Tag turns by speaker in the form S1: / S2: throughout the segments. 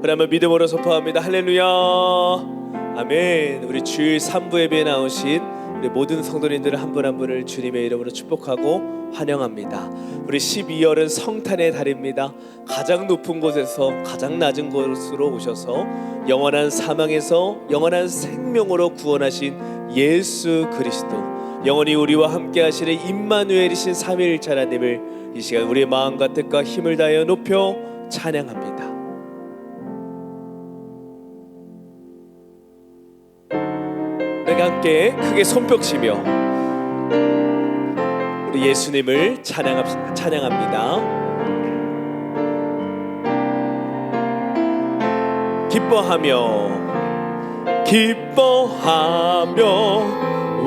S1: 우리 한번 믿음으로 선포합니다. 할렐루야, 아멘. 우리 주일 3부 예배에 나오신 우리 모든 성도님들 한 분 한 분을 주님의 이름으로 축복하고 환영합니다. 우리 12월은 성탄의 달입니다. 가장 높은 곳에서 가장 낮은 곳으로 오셔서 영원한 사망에서 영원한 생명으로 구원하신 예수 그리스도, 영원히 우리와 함께 하시는 임마누엘이신 삼위일체 하나님을 이 시간 우리의 마음과 뜻과 힘을 다하여 높여 찬양합니다. 우리가 함께 크게 손뼉치며 우리 예수님을 찬양합니다. 기뻐하며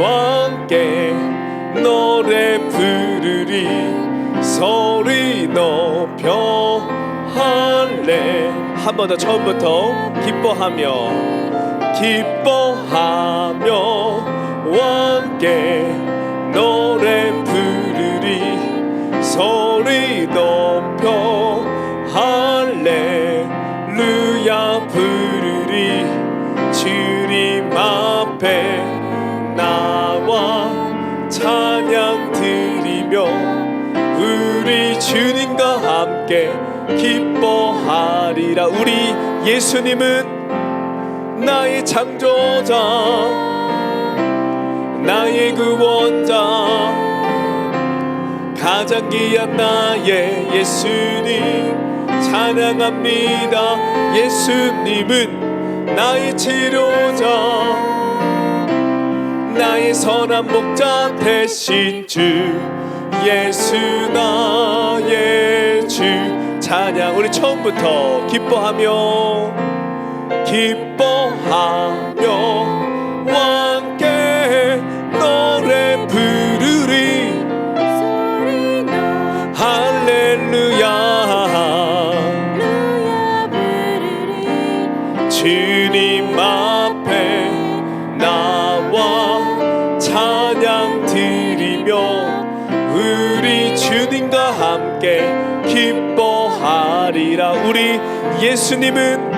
S1: 함께 노래 부르리, 소리 높여 할래. 한 번 더 처음부터 기뻐하며 함께 노래 부르리, 소리 높여 할렐루야 부르리. 주님 앞에 나와 찬양 드리며 우리 주님과 함께 기뻐하리라. 우리 예수님은 나의 창조자, 나의 구원자, 가장 귀한 나의 예수님 찬양합니다. 예수님은 나의 치료자, 나의 선한 목자 되신 주, 예수 나의 주 찬양. 우리 처음부터 기뻐하며 함께 노래 부르리, 할렐루야 주님 앞에 나와 찬양 드리며 우리 주님과 함께 기뻐하리라. 우리 예수님은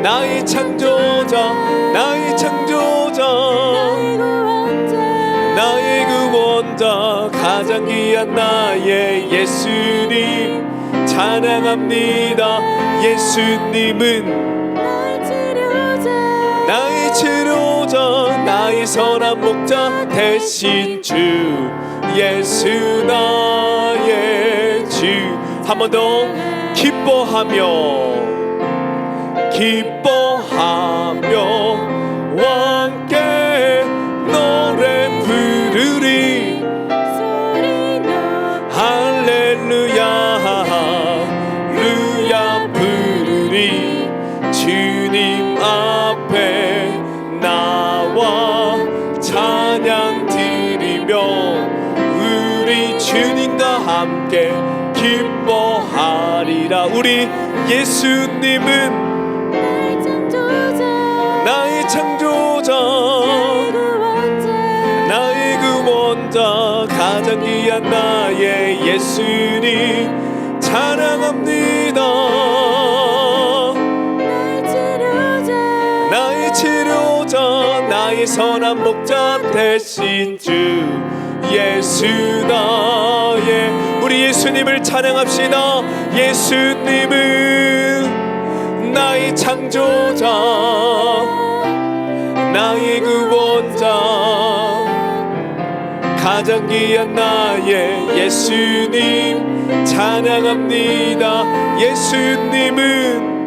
S1: 나의 창조자, 나의 창조자, 나의 구원자, 가장 귀한 나의 예수님 찬양합니다. 예수님은 나의 치료자, 나의 선한 목자 되신 주, 예수 나의 주. 한 번 더 기뻐하며 함께 노래 부르리, 할렐루야 루야 부르리. 주님 앞에 나와 찬양 드리며 우리 주님과 함께 기뻐하리라. 우리 예수님은 나의 창조자, 나의 구원자, 가장 귀한 나의 예수님 찬양합니다. 나의 치료자, 나의 선한 목자 되신 주, 예수 나의. 우리 예수님을 찬양합시다. 예수님은 나의 창조자, 나의 구원자, 가장 귀한 나의 예수님 찬양합니다. 예수님은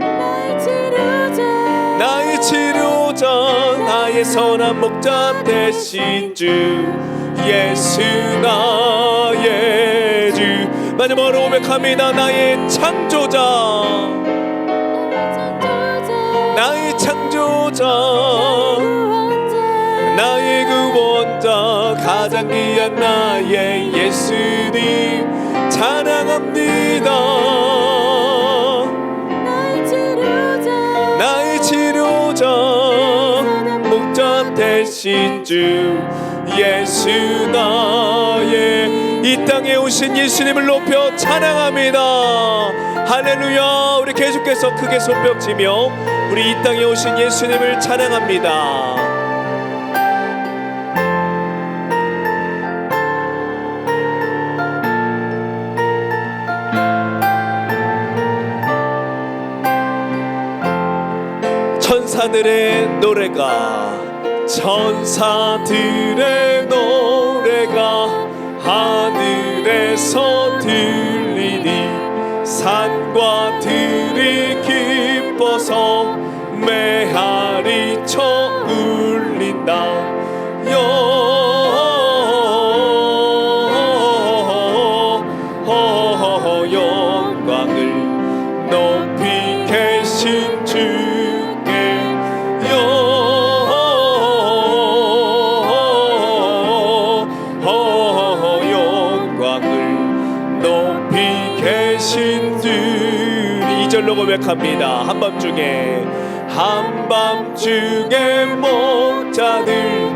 S1: 나의 치료자, 나의 선한 목자 되신 주, 예수 나의 주. 마지막으로 고백합니다. 나의 창조자, 나의 창조자, 나의 구원자, 가장 귀한 나의 예수님 찬양합니다. 나의 치료자, 목자 되신 주, 예수 나의. 이 땅에 오신 예수님을 높여 찬양합니다. 할렐루야. 우리 계속해서 크게 손뼉치며 우리 이 땅에 오신 예수님을 찬양합니다. 천사들의 노래가 하늘에서 들리니 산과 들이 기뻐서 메아리 쳐 울린다. 영광을 높이 계신 주께 영광을 높이 계신 주. 2절로 고백합니다. 한밤중에 목자들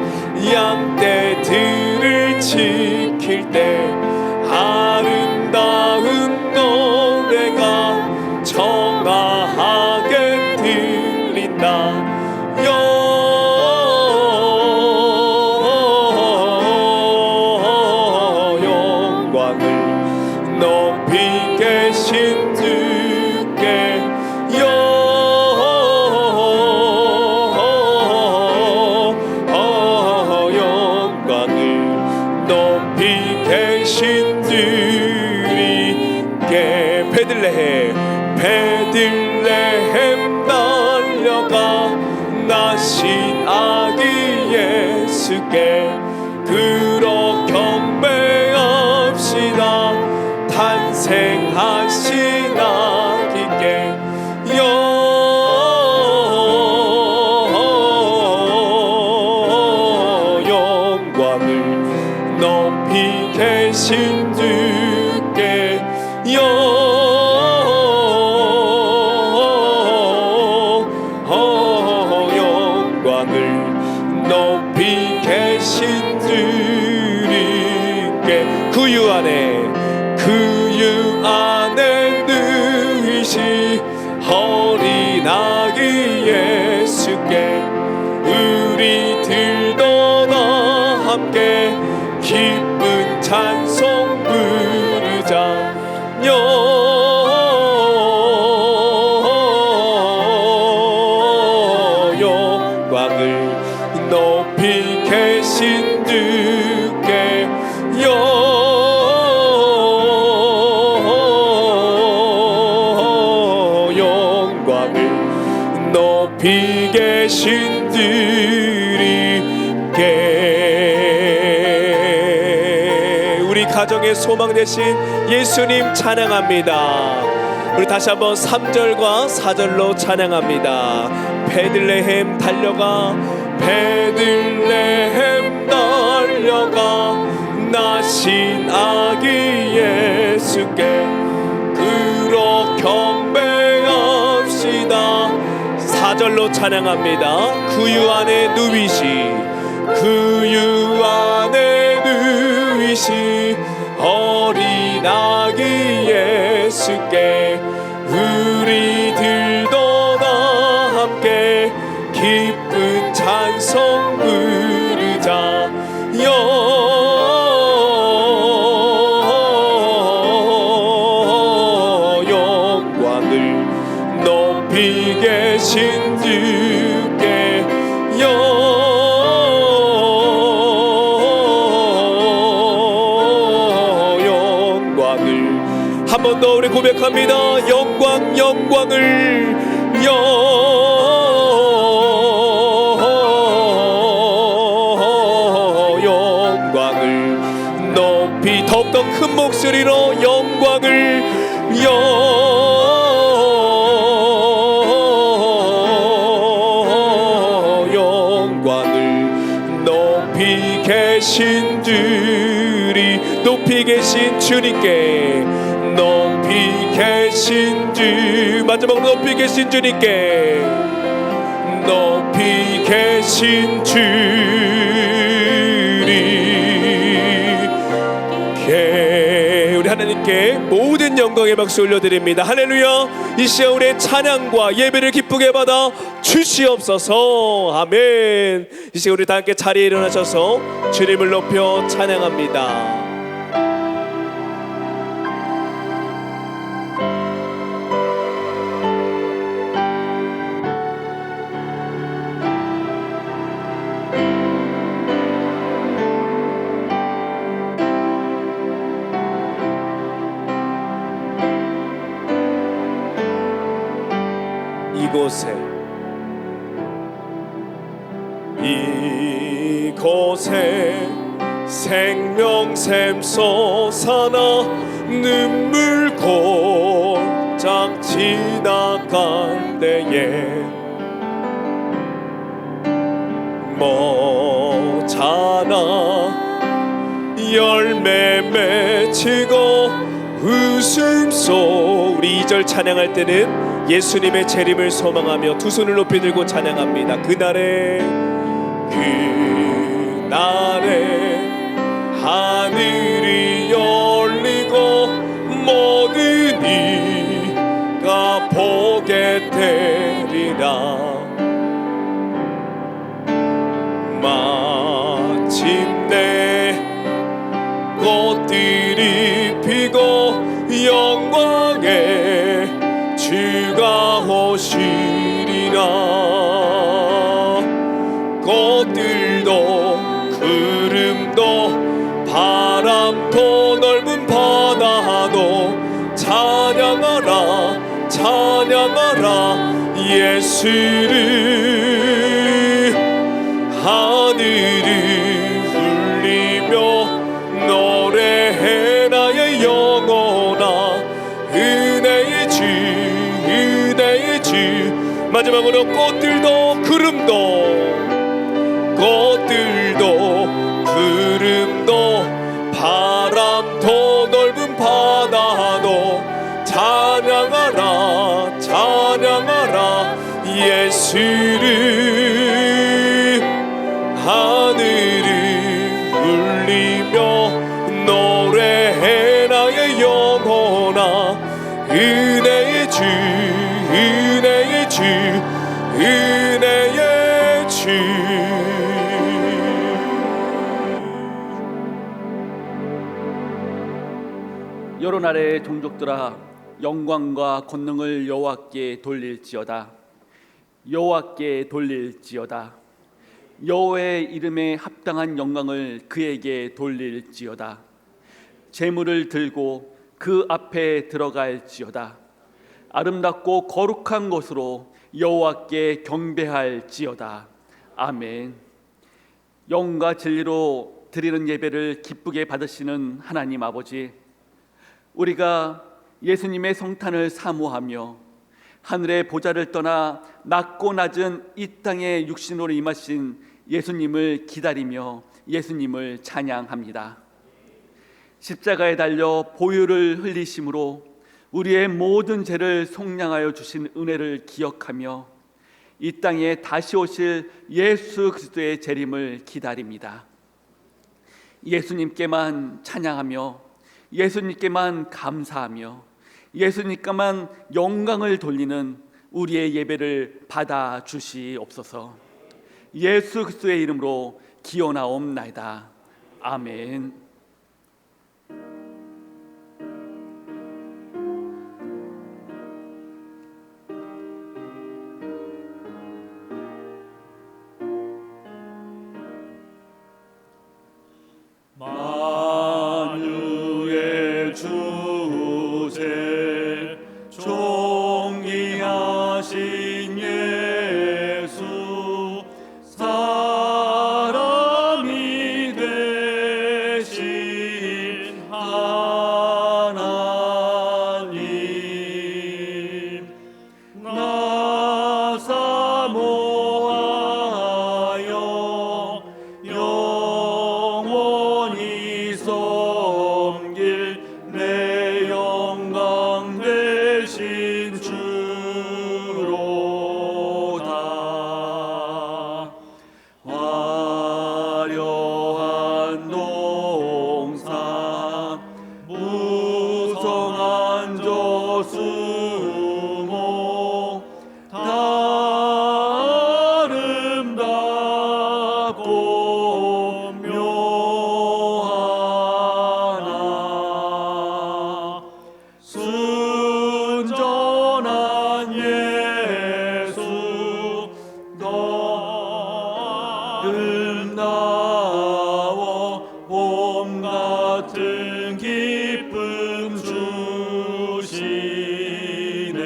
S1: 양떼들을 지킬 때 아름다운 노래가 청아하게 들린다. 영광을 높이 계신 주께 영광을 높이 계신 주님께. 베들레헴 달려가 나신 아기 예수께 그러 경배합시다. 탄생하신 아기께 영광을 높이 계신 주께 영광을 높이 계신 주님께. 구유 안에 누이시 어린 아기 예수께 우리들도 다 함께 기쁜 찬송 부르자. 영광을 높이 계신 주께 영광을 높이 계신 주님께. 우리 가정의 소망 되신 예수님 찬양합니다. 우리 다시 한번 3절과 4절로 찬양합니다. 베들레헴 달려가 나신 아기 예수께 그러 경배합시다. 4절로 찬양합니다. 구유 안에 누이시 어린 아기 예수께 우리들도 다 함께 기쁜 찬송 부르자. 영광을 높이 계신 주께 영광을. 한 번 더 우리 고백합니다. 영광을 영광을 높이 더욱더 큰 목소리로 영광을 영광을 높이 계신 주리 높이 계신 주님께 높이 계신 주. 마지막으로 높이 계신 주님께 높이 계신 주님께 우리 하나님께 모든 영광의 박수 올려드립니다. 할렐루야. 이 시간 우리의 찬양과 예배를 기쁘게 받아 주시옵소서. 아멘. 이 시간 우리 다 함께 자리에 일어나셔서 주님을 높여 찬양합니다. 이곳에 생명샘 솟아나 눈물 골짝 지나갈 때에 모자나 열매 맺히고 웃음소리. 2절 찬양할 때는 예수님의 재림을 소망하며 두 손을 높이 들고 찬양합니다. 그날에 하늘이 열리고 모든 이가 보게 되리라. 마침내 꽃들이 피고 영광의 주가 오시리라. 꽃들도 구름도 바람도 넓은 바다도 찬양하라 찬양하라 예수를. 하늘을 울리며 노래해 나의 영혼아 은혜의 주 은혜의 주. 마지막으로 꽃들도 구름도 바람도 넓은 바다도 찬양하라 찬양하라 예수를. 하늘을 울리며 노래해 나의 영혼아 은혜의 주 은혜의 주 은혜의 주.
S2: 여러 나라의 종족들아 영광과 권능을 여호와께 돌릴지어다. 여호와께 돌릴지어다. 여호와의 이름에 합당한 영광을 그에게 돌릴지어다. 제물을 들고 그 앞에 들어갈지어다. 아름답고 거룩한 곳으로 여호와께 경배할지어다. 아멘. 영과 진리로 드리는 예배를 기쁘게 받으시는 하나님 아버지, 우리가 예수님의 성탄을 사모하며 하늘의 보좌를 떠나 낮고 낮은 이 땅에 육신으로 임하신 예수님을 기다리며 예수님을 찬양합니다. 십자가에 달려 보혈을 흘리심으로 우리의 모든 죄를 속량하여 주신 은혜를 기억하며 이 땅에 다시 오실 예수 그리스도의 재림을 기다립니다. 예수님께만 찬양하며 예수님께만 감사하며 예수님께만 영광을 돌리는 우리의 예배를 받아 주시옵소서. 예수 그리스도의 이름으로 기원하옵나이다. 아멘.
S3: 만유의 주제 존귀하신 예수 사람이 되신 하나님 나 사모하여 영원히 섬길 내 영광 되신 주로다. 화려한 동산 수목 다 아름답고 묘하나 순전한 예수 더 아름다워 봄 같은 기쁨 주시네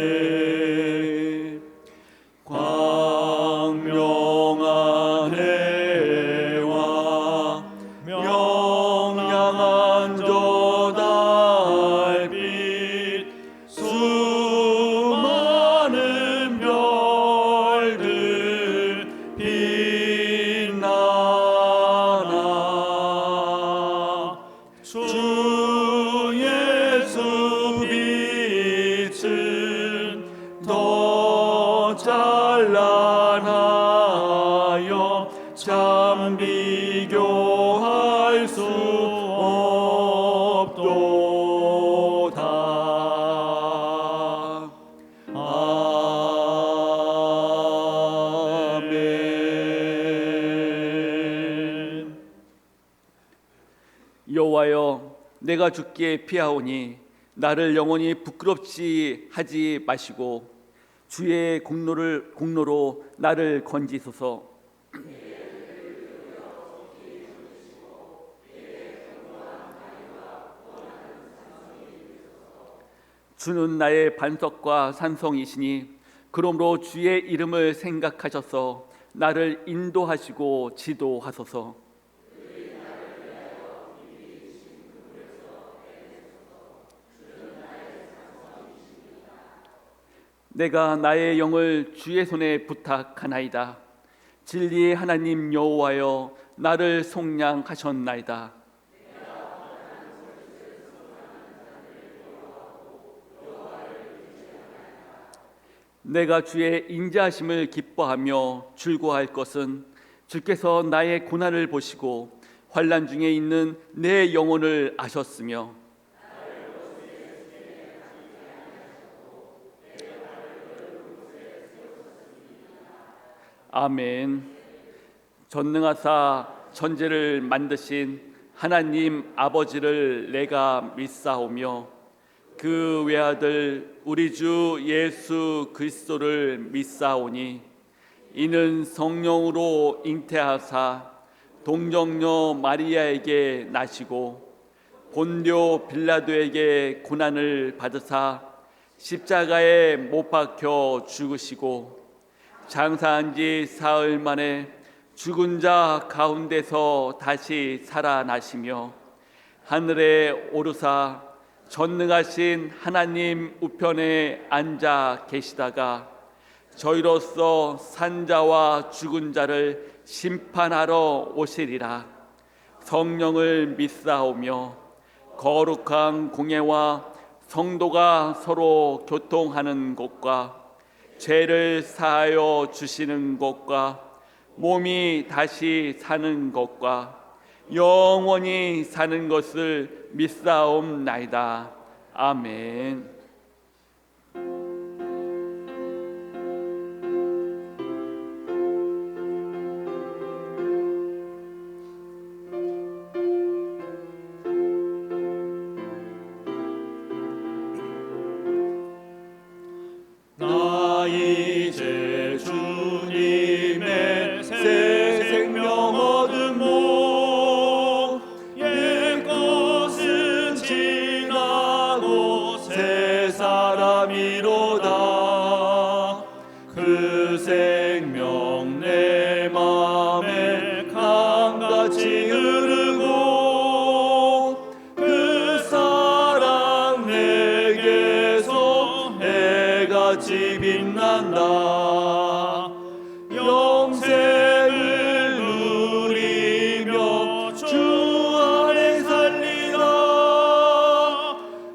S3: 광명한 해와 명량한 저 달빛 수많은 별들 빛나나 주 예수 빛은 더 찬란하여 참 비교할 수 없도다. 아멘.
S2: 여호와여, 내가 죽기에 피하오니 나를 영원히 부끄럽지 하지 마시고 주의 공로로 나를 건지소서. 주는 나의 반석과 산성이시니 그러므로 주의 이름을 생각하셔서 나를 인도하시고 지도하소서. 내가 나의 영을 주의 손에 부탁하나이다. 진리의 하나님 여호와여, 나를 속량하셨나이다. 내가 주의 인자하심을 기뻐하며 즐거워할 것은 주께서 나의 고난을 보시고 환난 중에 있는 내 영혼을 아셨으며 아멘. 전능하사 천지를 만드신 하나님 아버지를 내가 믿사오며 그 외아들 우리 주 예수 그리스도를 믿사오니 이는 성령으로 잉태하사 동정녀 마리아에게 나시고 본디오 빌라도에게 고난을 받으사 십자가에 못 박혀 죽으시고 장사한 지 사흘 만에 죽은 자 가운데서 다시 살아나시며 하늘에 오르사 전능하신 하나님 우편에 앉아 계시다가 저희로서 산자와 죽은 자를 심판하러 오시리라. 성령을 믿사오며 거룩한 공예와 성도가 서로 교통하는 것과 죄를 사하여 주시는 것과 몸이 다시 사는 것과 영원히 사는 것을 믿사옵나이다. 아멘.
S3: 나 이제 주님의 새 생명 얻은 목 옛 것은 지나고 새 사람이로다. 그 생명 내 맘에 강같이 흐르고 그 사랑 내게서 해같이 빛난다. 영생을 누리며 주 안에 살리라.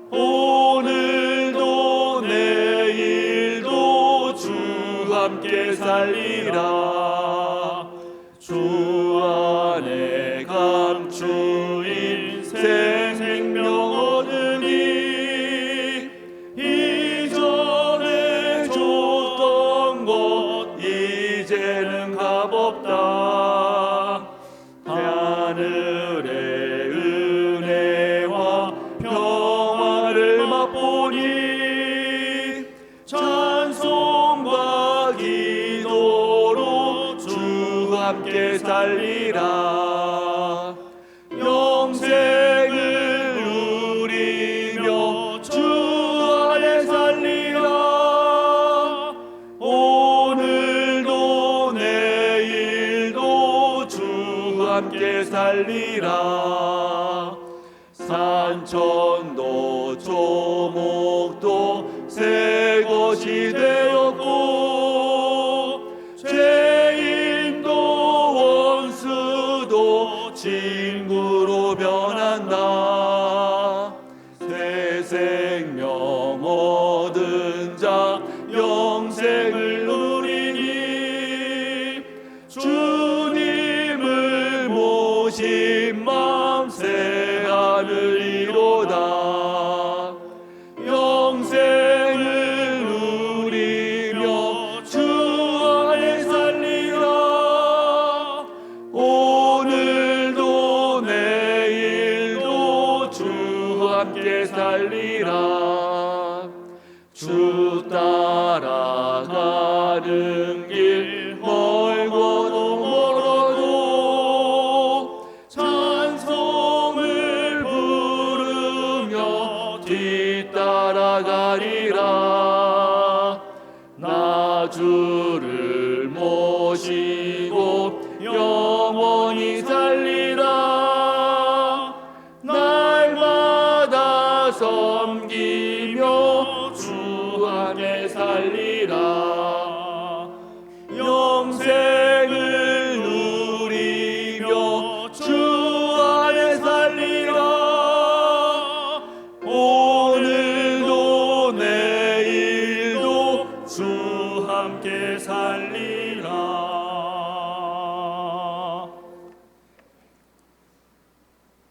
S3: 오늘도 내일도 주 함께 살리라. 주 안에 감추인 새 생명 얻으니 이 평화를 맛보니 찬송과 기도로 주 함께 살리라. 영생을 누리며 주 안에 살리라. 오늘도 내일도 주 함께 살리라. 산천도 조목도 새 것이 되었고 죄인도 원수도 친구로 변한다. 새 생명 얻은 자 영생을 누리니 주님을 모신 마음 새 하늘이로다. 영생을 누리며 주 안에 살리라. 오늘도 내일도 주 함께 살리라. 주 따라가는 길 멀고도 멀어도 찬송을 부르며 뒤따라가리라. 나 주를 모시고 영원히 살리라. 날마다 섬기며 주 안에 살리라. 영생을 누리며 주 안에 살리라. 오늘도 내일도 주 함께 살리라.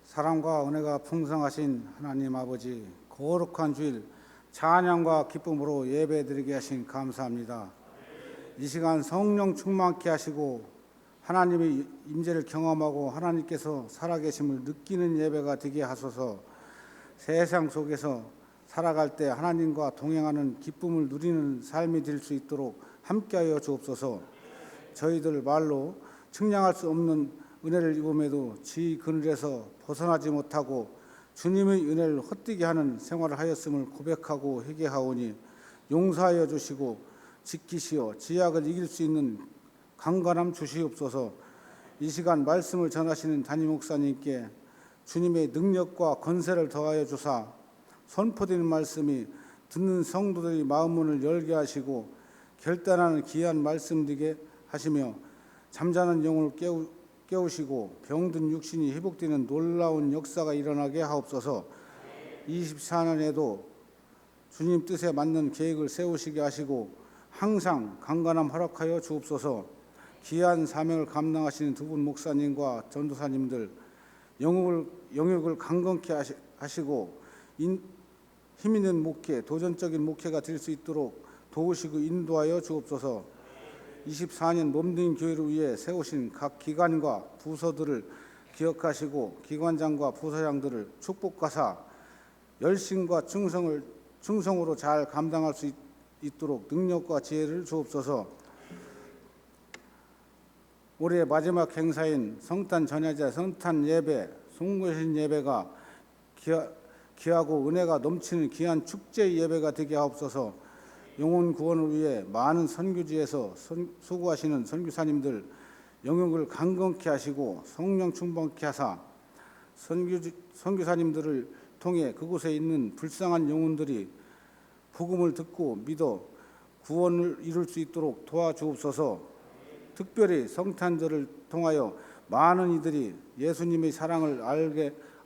S4: 사랑과 은혜가 풍성하신 하나님 아버지, 거룩한 주일 찬양과 기쁨으로 예배드리게 하신 감사합니다. 이 시간 성령 충만케 하시고 하나님의 임재를 경험하고 하나님께서 살아계심을 느끼는 예배가 되게 하소서. 세상 속에서 살아갈 때 하나님과 동행하는 기쁨을 누리는 삶이 될 수 있도록 함께하여 주옵소서. 저희들 말로 측량할 수 없는 은혜를 입음에도 지 그늘에서 벗어나지 못하고 주님의 은혜를 헛되게 하는 생활을 하였음을 고백하고 회개하오니 용서하여 주시고 지키시어 지약을 이길 수 있는 강건함 주시옵소서. 이 시간 말씀을 전하시는 담임 목사님께 주님의 능력과 권세를 더하여 주사 선포되는 말씀이 듣는 성도들의 마음문을 열게 하시고 결단하는 귀한 말씀 되게 하시며 잠자는 영혼을 깨우시고 병든 육신이 회복되는 놀라운 역사가 일어나게 하옵소서. 24년에도 주님 뜻에 맞는 계획을 세우시게 하시고 항상 강건함 허락하여 주옵소서. 귀한 사명을 감당하시는 두 분 목사님과 전도사님들 영역을 강건케 하시고 힘 있는 목회, 도전적인 목회가 될 수 있도록 도우시고 인도하여 주옵소서. 24년 몸된 교회를 위해 세우신 각 기관과 부서들을 기억하시고 기관장과 부서장들을 축복하사 열심과 충성으로 잘 감당할 수 있도록 능력과 지혜를 주옵소서. 올해 마지막 행사인 성탄 전야제 성탄 예배, 송구신 예배가 귀하고 은혜가 넘치는 귀한 축제 예배가 되게 하옵소서. 영혼 구원을 위해 많은 선교지에서 수고하시는 선교사님들 영역을 강건케 하시고 성령 충만케 하사 선교사님들을 통해 그곳에 있는 불쌍한 영혼들이 복음을 듣고 믿어 구원을 이룰 수 있도록 도와주옵소서. 특별히 성탄절을 통하여 많은 이들이 예수님의 사랑을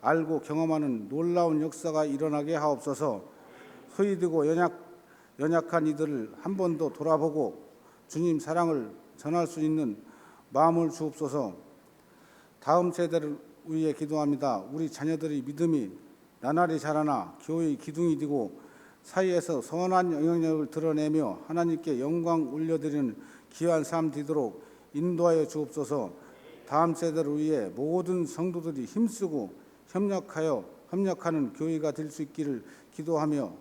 S4: 알고 경험하는 놀라운 역사가 일어나게 하옵소서. 소외되고 연약한 이들을 한 번 더 돌아보고 주님 사랑을 전할 수 있는 마음을 주옵소서. 다음 세대를 위해 기도합니다. 우리 자녀들의 믿음이 나날이 자라나 교회의 기둥이 되고 사이에서 선한 영향력을 드러내며 하나님께 영광 올려드리는 귀한 삶 되도록 인도하여 주옵소서. 다음 세대를 위해 모든 성도들이 힘쓰고 협력하여 협력하는 교회가 될 수 있기를 기도하며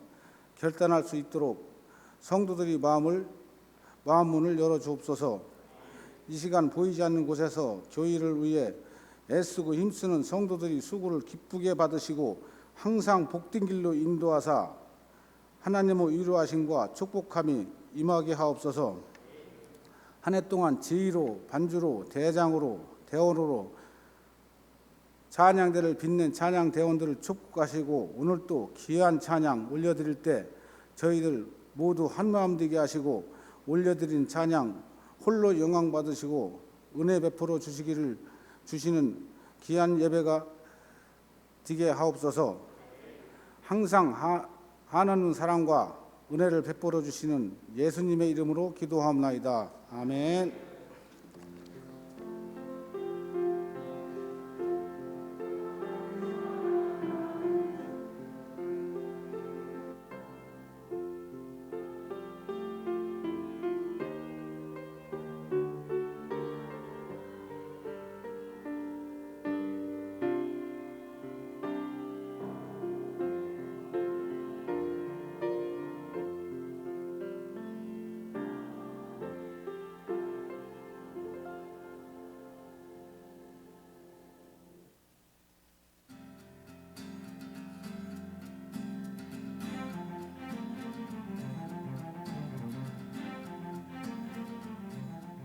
S4: 결단할 수 있도록 성도들이 마음 문을 열어 주옵소서. 이 시간 보이지 않는 곳에서 교회를 위해 애쓰고 힘쓰는 성도들이 수고를 기쁘게 받으시고 항상 복된 길로 인도하사 하나님의 위로하심과 축복함이 임하게 하옵소서. 한 해 동안 지휘로, 반주로, 대장으로, 대원으로 찬양대를 빛낸 찬양 대원들을 축복하시고 오늘 또 귀한 찬양 올려드릴 때 저희들 모두 한마음 되게 하시고 올려드린 찬양 홀로 영광 받으시고 은혜 베풀어 주시는 귀한 예배가 되게 하옵소서. 항상 한하는 사랑과 은혜를 베풀어 주시는 예수님의 이름으로 기도하옵나이다. 아멘.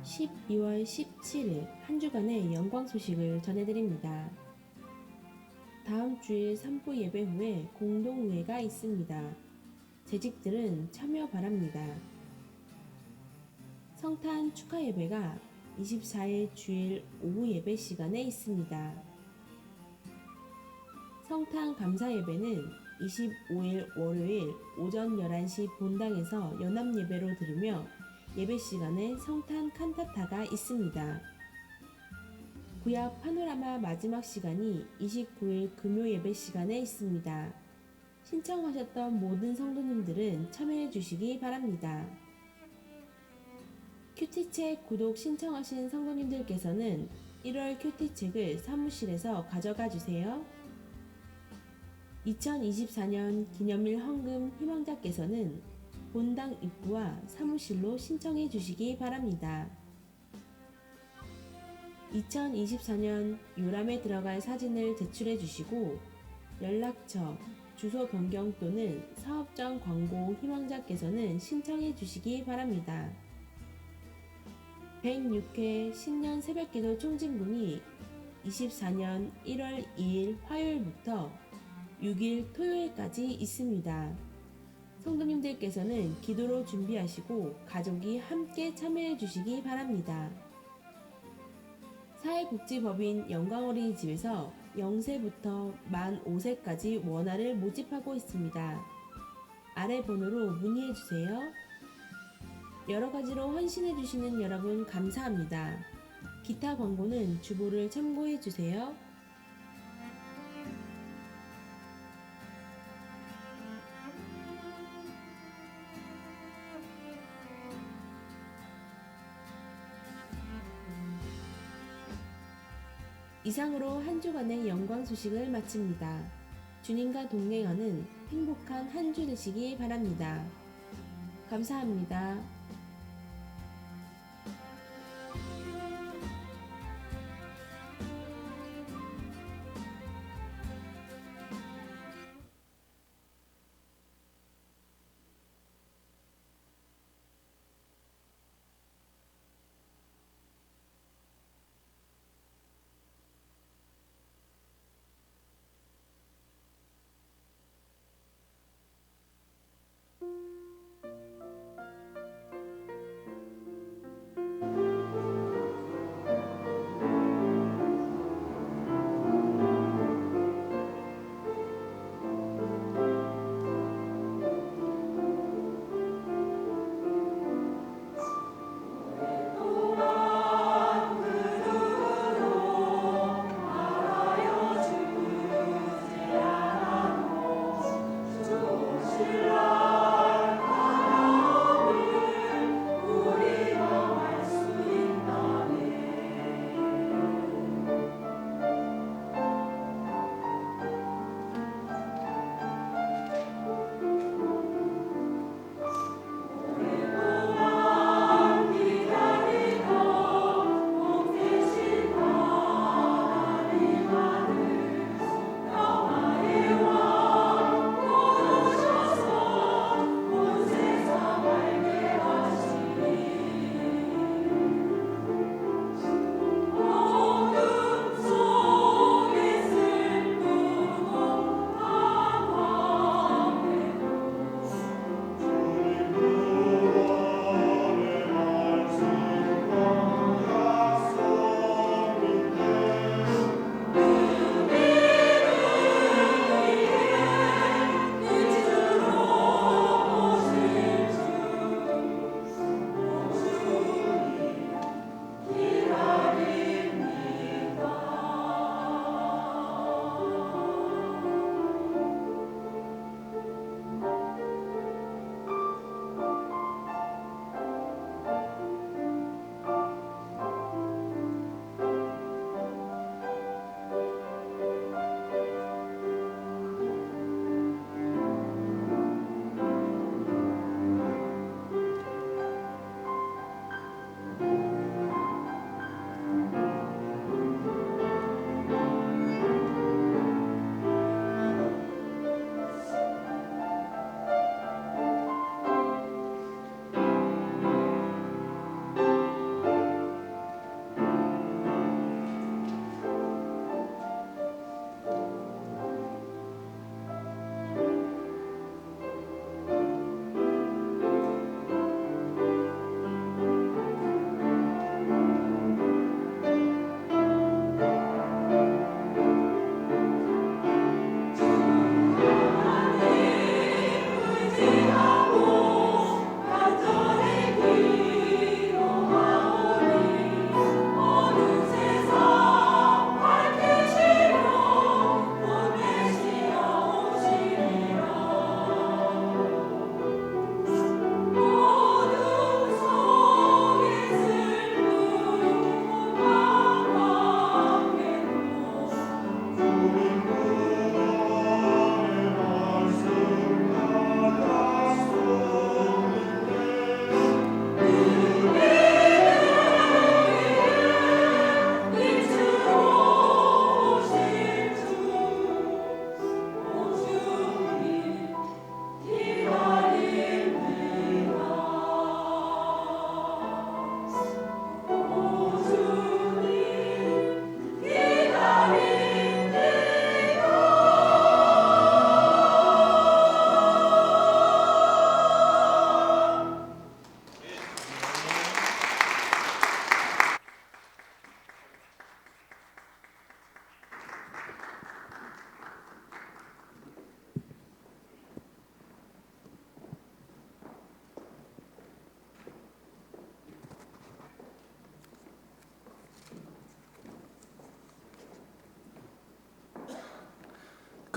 S5: 12월 17일 한 주간의 영광 소식을 전해드립니다. 다음 주일 산부 예배 후에 공동의회가 있습니다. 재직들은 참여 바랍니다. 성탄 축하 예배가 24일 주일 오후 예배 시간에 있습니다. 성탄 감사 예배는 25일 월요일 오전 11시 본당에서 연합 예배로 드리며 예배 시간에 성탄 칸타타가 있습니다. 구약 파노라마 마지막 시간이 29일 금요 예배 시간에 있습니다. 신청하셨던 모든 성도님들은 참여해 주시기 바랍니다. 큐티책 구독 신청하신 성도님들께서는 1월 큐티책을 사무실에서 가져가 주세요. 2024년 기념일 헌금 희망자께서는 본당 입구와 사무실로 신청해 주시기 바랍니다. 2024년 요람에 들어갈 사진을 제출해 주시고 연락처, 주소 변경 또는 사업장 광고 희망자께서는 신청해 주시기 바랍니다. 106회 신년 새벽기도 총진문이 24년 1월 2일 화요일부터 6일 토요일까지 있습니다. 성도님들께서는 기도로 준비하시고 가족이 함께 참여해 주시기 바랍니다. 사회복지법인 영광어린이집에서 0세부터 만 5세까지 원화를 모집하고 있습니다. 아래 번호로 문의해 주세요. 여러 가지로 헌신해 주시는 여러분 감사합니다. 기타 광고는 주보를 참고해 주세요. 이상으로 한 주간의 영광 소식을 마칩니다. 주님과 동행하는 행복한 한 주 되시기 바랍니다. 감사합니다.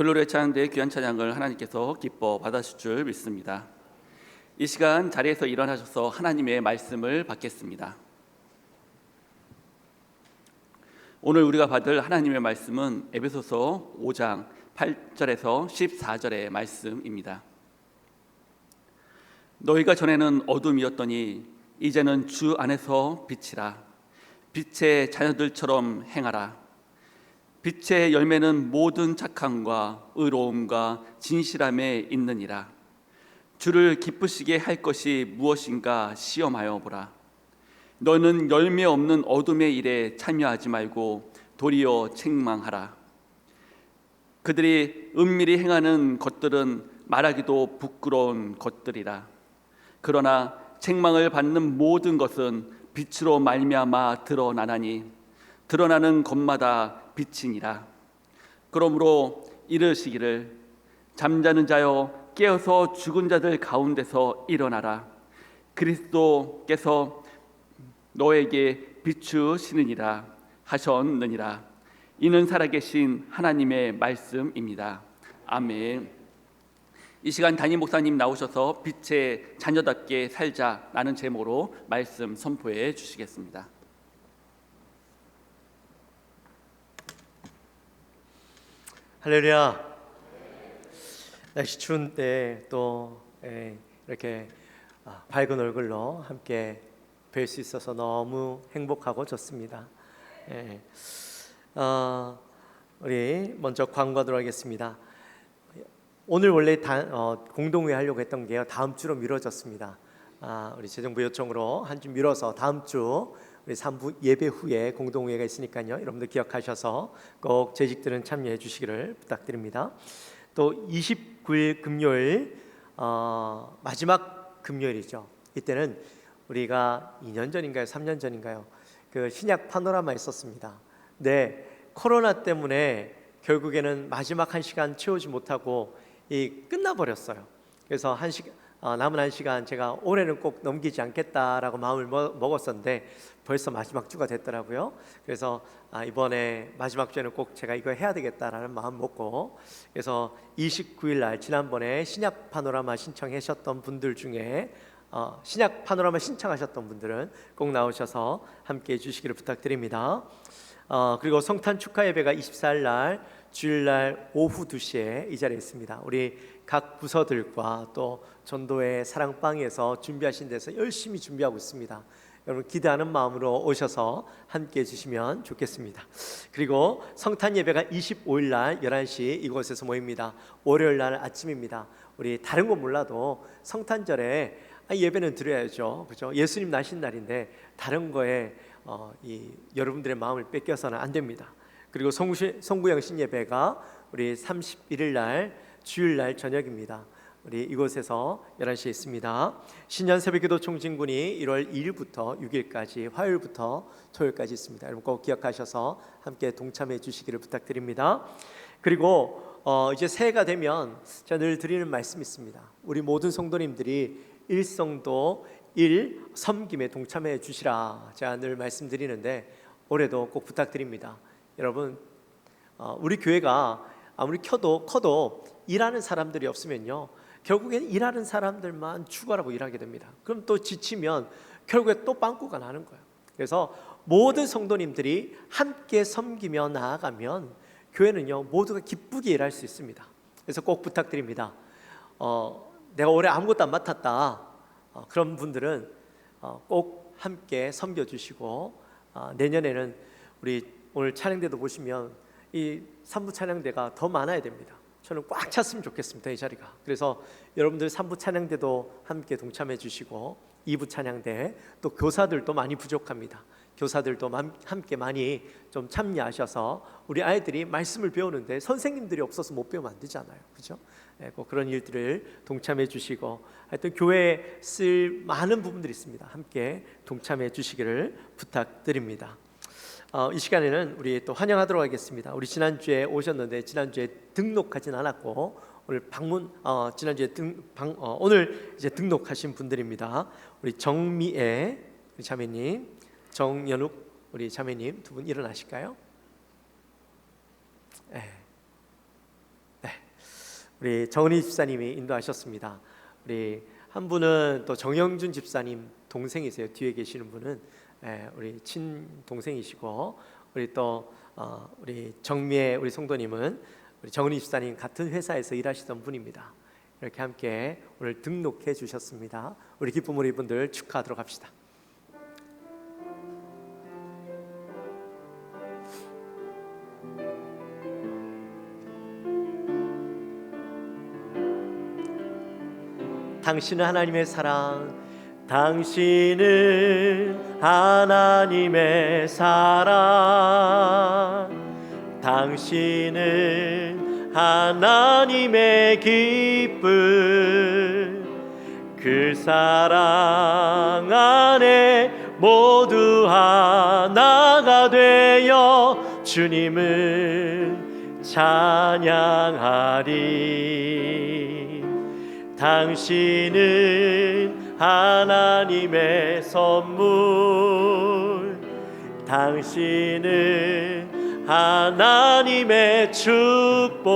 S2: 글로리아 찬양대의 귀한 찬양을 하나님께서 기뻐 받으실 줄 믿습니다. 이 시간 자리에서 일어나셔서 하나님의 말씀을 받겠습니다. 오늘 우리가 받을 하나님의 말씀은 에베소서 5장 8절에서 14절의 말씀입니다. 너희가 전에는 어둠이었더니 이제는 주 안에서 빛이라. 빛의 자녀들처럼 행하라. 빛의 열매는 모든 착함과 의로움과 진실함에 있느니라. 주를 기쁘시게 할 것이 무엇인가 시험하여 보라. 너는 열매 없는 어둠의 일에 참여하지 말고 도리어 책망하라. 그들이 은밀히 행하는 것들은 말하기도 부끄러운 것들이라. 그러나 책망을 받는 모든 것은 빛으로 말미암아 드러나나니 드러나는 것마다 빛이니라. 그러므로 이르시기를 잠자는 자여 깨어서 죽은 자들 가운데서 일어나라. 그리스도께서 너에게 비추시느니라 하셨느니라. 이는 살아계신 하나님의 말씀입니다. 아멘. 이 시간 담임 목사님 나오셔서 빛의 자녀답게 살자라는 제목으로 말씀 선포해 주시겠습니다.
S6: 할렐루야. 날씨 추운 때 또 이렇게 밝은 얼굴로 함께 뵐 수 있어서 너무 행복하고 좋습니다. 우리 먼저 광고하도록 하겠습니다. 오늘 원래 공동회 하려고 했던 게요, 다음 주로 미뤄졌습니다. 우리 재정부 요청으로 한 주 미뤄서 다음 주 우리 3부 예배 후에 공동회가 있으니까요, 여러분들 기억하셔서 꼭 재직들은 참여해 주시기를 부탁드립니다. 또 29일 금요일 마지막 금요일이죠. 이때는 우리가 2년 전인가요, 3년 전인가요, 그 신약 파노라마 있었습니다. 네, 코로나 때문에 결국에는 마지막 1시간 채우지 못하고 끝나버렸어요. 그래서 남은 1시간 제가 올해는 꼭 넘기지 않겠다라고 마음을 먹었었는데 벌써 마지막 주가 됐더라고요. 그래서 이번에 마지막 주에는 꼭 제가 이거 해야 되겠다라는 마음 먹고, 그래서 29일 날 지난번에 신약 파노라마 신청하셨던 분들 중에 신약 파노라마 신청하셨던 분들은 꼭 나오셔서 함께 해주시기를 부탁드립니다. 그리고 성탄 축하 예배가 24일 날 주일날 오후 2시에 이 자리에 있습니다. 우리 각 부서들과 또 전도회 사랑방에서 준비하신 데서 열심히 준비하고 있습니다. 여러분 기대하는 마음으로 오셔서 함께 해주시면 좋겠습니다. 그리고 성탄 예배가 25일 날 11시 이곳에서 모입니다. 월요일 날 아침입니다. 우리 다른 건 몰라도 성탄절에 예배는 드려야죠, 그렇죠? 예수님 나신 날인데 다른 거에 여러분들의 마음을 뺏겨서는 안 됩니다. 그리고 송구영신 예배가 우리 31일 날 주일날 저녁입니다. 우리 이곳에서 11시에 있습니다. 신년 새벽기도 총진군이 1월 2일부터 6일까지 화요일부터 토요일까지 있습니다. 여러분 꼭 기억하셔서 함께 동참해 주시기를 부탁드립니다. 그리고 이제 새해가 되면 제가 늘 드리는 말씀이 있습니다. 우리 모든 성도님들이 일성도 섬김에 동참해 주시라 제가 늘 말씀드리는데 올해도 꼭 부탁드립니다. 여러분 우리 교회가 아무리 커도 일하는 사람들이 없으면요, 결국엔 일하는 사람들만 죽어라고 일하게 됩니다. 그럼 또 지치면 결국에 또 빵꾸가 나는 거예요. 그래서 모든 성도님들이 함께 섬기며 나아가면 교회는요 모두가 기쁘게 일할 수 있습니다. 그래서 꼭 부탁드립니다. 내가 올해 아무것도 안 맡았다, 그런 분들은 꼭 함께 섬겨주시고 내년에는 우리 오늘 찬양대도 보시면 이 3부 찬양대가 더 많아야 됩니다. 저는 꽉 찼으면 좋겠습니다, 이 자리가. 그래서 여러분들 3부 찬양대도 함께 동참해 주시고 2부 찬양대, 또 교사들도 많이 부족합니다. 교사들도 함께 많이 좀 참여하셔서 우리 아이들이 말씀을 배우는데 선생님들이 없어서 못 배우면 안 되잖아요, 그렇죠? 꼭 그런 일들을 동참해 주시고, 하여튼 교회에 쓸 많은 부분들이 있습니다. 함께 동참해 주시기를 부탁드립니다. 이 시간에는 우리 또 환영하도록 하겠습니다. 우리 지난주에 오셨는데 지난주에 등록하진 않았고 오늘 지난주에 오늘 이제 등록하신 분들입니다. 우리 정미애 우리 자매님, 정연욱 우리 자매님 두 분 일어나실까요? 네. 우리 정은희 집사님이 인도하셨습니다. 우리 한 분은 또 정영준 집사님 동생이세요. 뒤에 계시는 분은 우리 친동생이시고, 우리 또 우리 정미애 우리 성도님은 우리 정은희 집사님 같은 회사에서 일하시던 분입니다. 이렇게 함께 오늘 등록해 주셨습니다. 우리 기쁨 우리 분들 축하하도록 합시다. 당신은 하나님의 사랑, 당신은 하나님의 사랑, 당신은 하나님의 기쁨, 그 사랑 안에 모두 하나가 되어 주님을 찬양하리. 당신은 하나님의 선물, 당신은 하나님의 축복,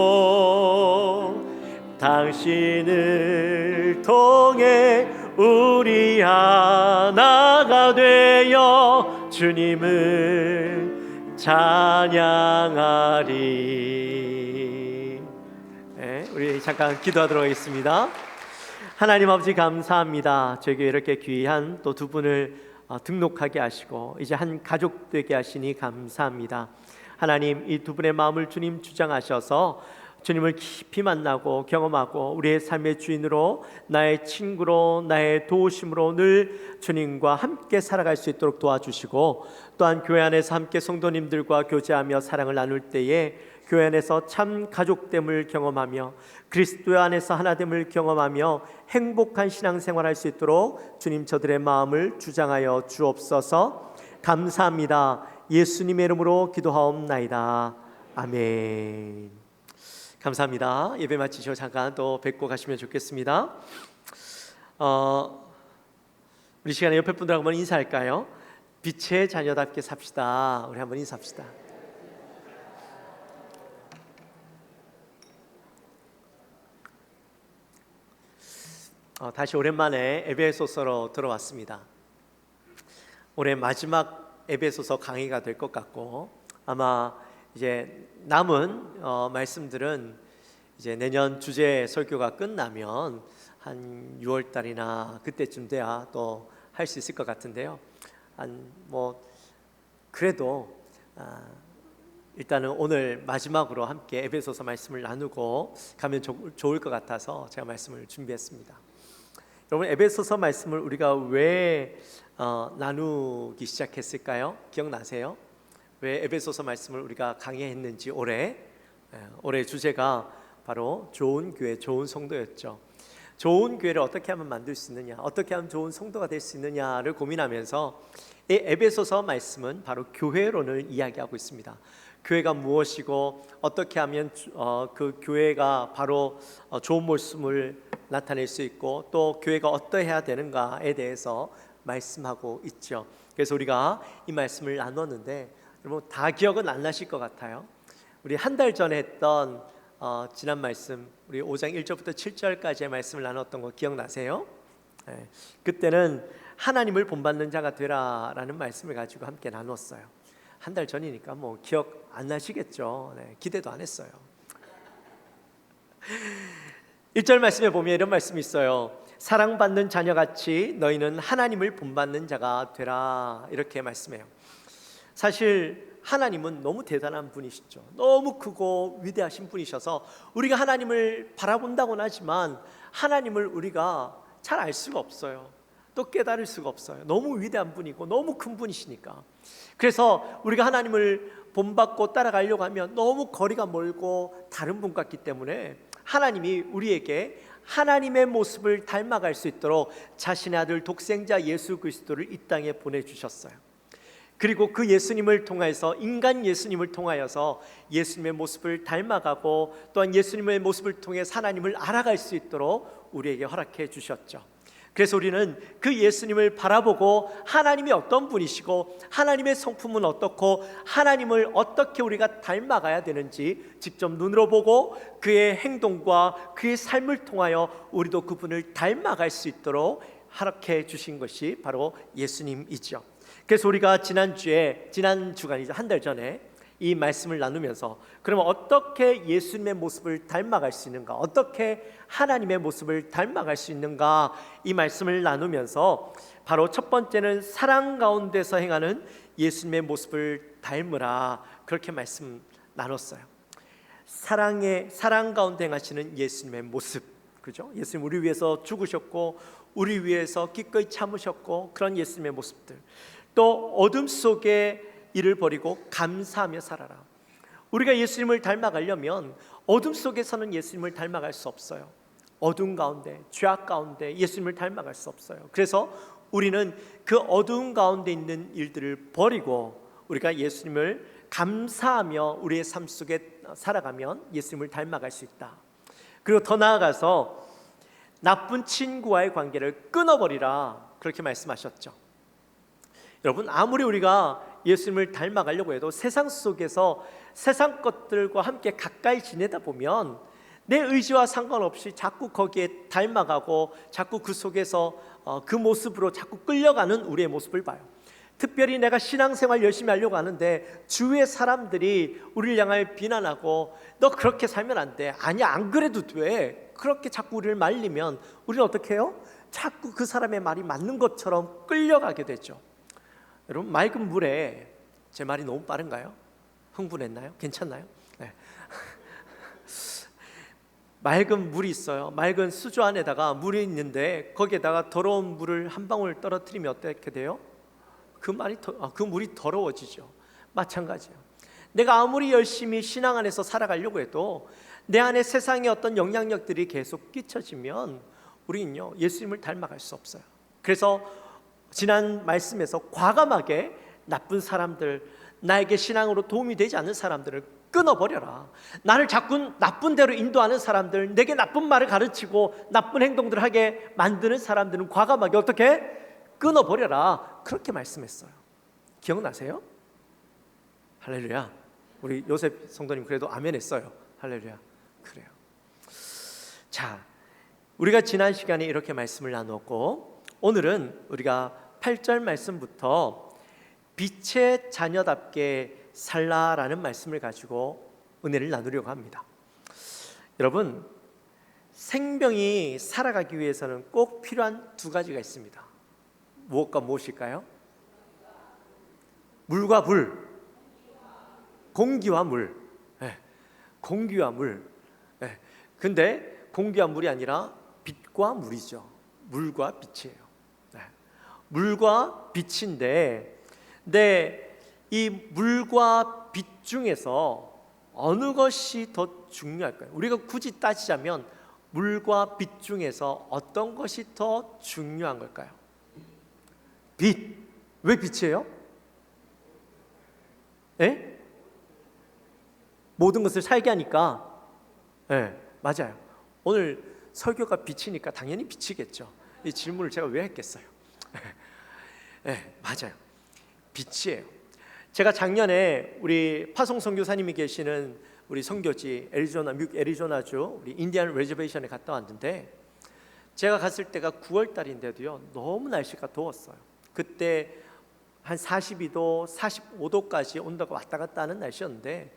S6: 당신을 통해 우리 하나가 되어 주님을 찬양하리. 네, 우리 잠깐 기도하도록 하겠습니다. 하나님 아버지 감사합니다. 저에게 이렇게 귀한 또 두 분을 등록하게 하시고 이제 한 가족 되게 하시니 감사합니다. 하나님, 이 두 분의 마음을 주님 주장하셔서 주님을 깊이 만나고 경험하고 우리의 삶의 주인으로, 나의 친구로, 나의 도우심으로 늘 주님과 함께 살아갈 수 있도록 도와주시고, 또한 교회 안에서 함께 성도님들과 교제하며 사랑을 나눌 때에 교회 안에서 참 가족됨을 경험하며 그리스도 안에서 하나됨을 경험하며 행복한 신앙생활 할 수 있도록 주님 저들의 마음을 주장하여 주옵소서. 감사합니다. 예수님의 이름으로 기도하옵나이다. 아멘. 감사합니다. 예배 마치시고 잠깐 또 뵙고 가시면 좋겠습니다. 우리 시간에 옆에 분들하고 한번 인사할까요? 빛의 자녀답게 삽시다. 우리 한번 인사합시다. 다시 오랜만에 에베소서로 들어왔습니다. 올해 마지막 에베소서 강의가 될 것 같고, 아마 이제 남은 말씀들은 이제 내년 주제 설교가 끝나면 한 6월 달이나 그때쯤 돼야 또 할 수 있을 것 같은데요. 그래도 일단은 오늘 마지막으로 함께 에베소서 말씀을 나누고 가면 좋을 것 같아서 제가 말씀을 준비했습니다. 여러분, 에베소서 말씀을 우리가 왜 나누기 시작했을까요? 기억나세요? 왜 에베소서 말씀을 우리가 강의했는지 올해 주제가 바로 좋은 교회, 좋은 성도였죠. 좋은 교회를 어떻게 하면 만들 수 있느냐, 어떻게 하면 좋은 성도가 될 수 있느냐를 고민하면서 이 에베소서 말씀은 바로 교회론을 이야기하고 있습니다. 교회가 무엇이고 어떻게 하면 그 교회가 바로 좋은 모습을 나타낼 수 있고 또 교회가 어떠해야 되는가에 대해서 말씀하고 있죠. 그래서 우리가 이 말씀을 나눴는데 여러분 다 기억은 안 나실 것 같아요. 우리 한 달 전에 했던 지난 말씀, 우리 5장 1절부터 7절까지의 말씀을 나눴던 거 기억나세요? 네. 그때는 하나님을 본받는 자가 되라라는 말씀을 가지고 함께 나눴어요. 한 달 전이니까 기억 안 나시겠죠. 네, 기대도 안 했어요. 1절 말씀에 보면 이런 말씀이 있어요. 사랑받는 자녀같이 너희는 하나님을 본받는 자가 되라, 이렇게 말씀해요. 사실 하나님은 너무 대단한 분이시죠. 너무 크고 위대하신 분이셔서 우리가 하나님을 바라본다고는 하지만 하나님을 우리가 잘 알 수가 없어요. 또 깨달을 수가 없어요. 너무 위대한 분이고 너무 큰 분이시니까. 그래서 우리가 하나님을 본받고 따라가려고 하면 너무 거리가 멀고 다른 분 같기 때문에 하나님이 우리에게 하나님의 모습을 닮아갈 수 있도록 자신의 아들 독생자 예수 그리스도를 이 땅에 보내주셨어요. 그리고 그 예수님을 통해서, 인간 예수님을 통하여서 예수님의 모습을 닮아가고 또한 예수님의 모습을 통해 하나님을 알아갈 수 있도록 우리에게 허락해 주셨죠. 그래서 우리는 그 예수님을 바라보고 하나님이 어떤 분이시고 하나님의 성품은 어떻고 하나님을 어떻게 우리가 닮아가야 되는지 직접 눈으로 보고 그의 행동과 그의 삶을 통하여 우리도 그분을 닮아갈 수 있도록 허락해 주신 것이 바로 예수님이죠. 그래서 우리가 지난 주간이죠, 한 달 전에 이 말씀을 나누면서 그러면 어떻게 예수님의 모습을 닮아갈 수 있는가, 어떻게 하나님의 모습을 닮아갈 수 있는가, 이 말씀을 나누면서 바로 첫 번째는 사랑 가운데서 행하는 예수님의 모습을 닮으라, 그렇게 말씀 나눴어요. 사랑 가운데 행하시는 예수님의 모습, 그죠? 예수님 우리 위해서 죽으셨고 우리 위해서 기꺼이 참으셨고 그런 예수님의 모습들, 또 어둠 속에 이를 버리고 감사하며 살아라. 우리가 예수님을 닮아가려면 어둠 속에서는 예수님을 닮아갈 수 없어요. 어둠 가운데, 죄악 가운데 예수님을 닮아갈 수 없어요. 그래서 우리는 그 어둠 가운데 있는 일들을 버리고 우리가 예수님을 감사하며 우리의 삶 속에 살아가면 예수님을 닮아갈 수 있다. 그리고 더 나아가서 나쁜 친구와의 관계를 끊어버리라, 그렇게 말씀하셨죠. 여러분, 아무리 우리가 예수님을 닮아가려고 해도 세상 속에서 세상 것들과 함께 가까이 지내다 보면 내 의지와 상관없이 자꾸 거기에 닮아가고 자꾸 그 속에서 그 모습으로 자꾸 끌려가는 우리의 모습을 봐요. 특별히 내가 신앙생활 열심히 하려고 하는데 주위의 사람들이 우리를 향하여 비난하고 너 그렇게 살면 안 돼, 아니야 안 그래도 돼, 그렇게 자꾸 우리를 말리면 우리는 어떻게 해요? 자꾸 그 사람의 말이 맞는 것처럼 끌려가게 되죠. 여러분, 맑은 물에, 제 말이 너무 빠른가요? 흥분했나요? 괜찮나요? 네. 맑은 물이 있어요. 맑은 수조 안에다가 물이 있는데 거기에다가 더러운 물을 한 방울 떨어뜨리면 어떻게 돼요? 그 물이 더러워지죠. 마찬가지예요. 내가 아무리 열심히 신앙 안에서 살아가려고 해도 내 안에 세상의 어떤 영향력들이 계속 끼쳐지면 우리는요 예수님을 닮아갈 수 없어요. 그래서 지난 말씀에서 과감하게 나쁜 사람들, 나에게 신앙으로 도움이 되지 않는 사람들을 끊어버려라. 나를 자꾸 나쁜 대로 인도하는 사람들, 내게 나쁜 말을 가르치고 나쁜 행동들을 하게 만드는 사람들은 과감하게 어떻게? 끊어버려라, 그렇게 말씀했어요. 기억나세요? 할렐루야. 우리 요셉 성도님 그래도 아멘 했어요. 할렐루야. 그래요. 자, 우리가 지난 시간에 이렇게 말씀을 나눴고 오늘은 우리가 8절 말씀부터 빛의 자녀답게 살라라는 말씀을 가지고 은혜를 나누려고 합니다. 여러분, 생명이 살아가기 위해서는 꼭 필요한 두 가지가 있습니다. 무엇과 무엇일까요? 물과 불, 공기와 물. 네, 공기와 물. 네, 근데 공기와 물이 아니라 빛과 물이죠. 물과 빛이에요. 물과 빛인데, 이 물과 빛 중에서 어느 것이 더 중요할까요? 우리가 굳이 따지자면 물과 빛 중에서 어떤 것이 더 중요한 걸까요? 빛. 왜 빛이에요? 예? 모든 것을 살게 하니까. 예, 맞아요. 오늘 설교가 빛이니까 당연히 빛이겠죠. 이 질문을 제가 왜 했겠어요? 네, 맞아요. 빛이에요. 제가 작년에 우리 파송 선교사님이 계시는 우리 선교지 미국 애리조나주 우리 인디안 레저베이션에 갔다 왔는데 제가 갔을 때가 9월 달인데도요 너무 날씨가 더웠어요. 그때 한 42도, 45도까지 온다고 왔다 갔다 하는 날씨였는데,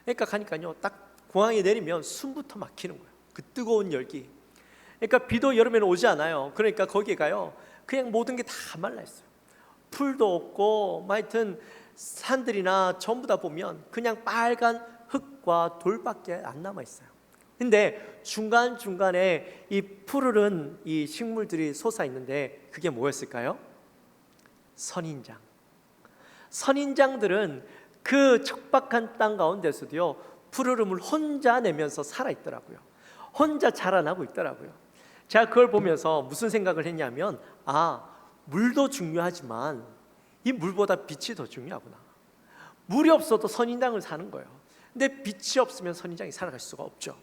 S6: 그러니까 가니까요 딱 공항에 내리면 숨부터 막히는 거예요. 그 뜨거운 열기. 그러니까 비도 여름에는 오지 않아요. 그러니까 거기에 가요 그냥 모든 게 다 말라 있어요. 풀도 없고 하여튼 산들이나 전부 다 보면 그냥 빨간 흙과 돌밖에 안 남아 있어요. 근데 중간중간에 이 푸르른 이 식물들이 솟아 있는데 그게 뭐였을까요? 선인장. 선인장들은 그 척박한 땅 가운데서도요 푸르름을 혼자 내면서 살아 있더라고요. 혼자 자라나고 있더라고요. 제가 그걸 보면서 무슨 생각을 했냐면, 물도 중요하지만 이 물보다 빛이 더 중요하구나. 물이 없어도 선인장을 사는 거예요. 근데 빛이 없으면 선인장이 살아갈 수가 없죠.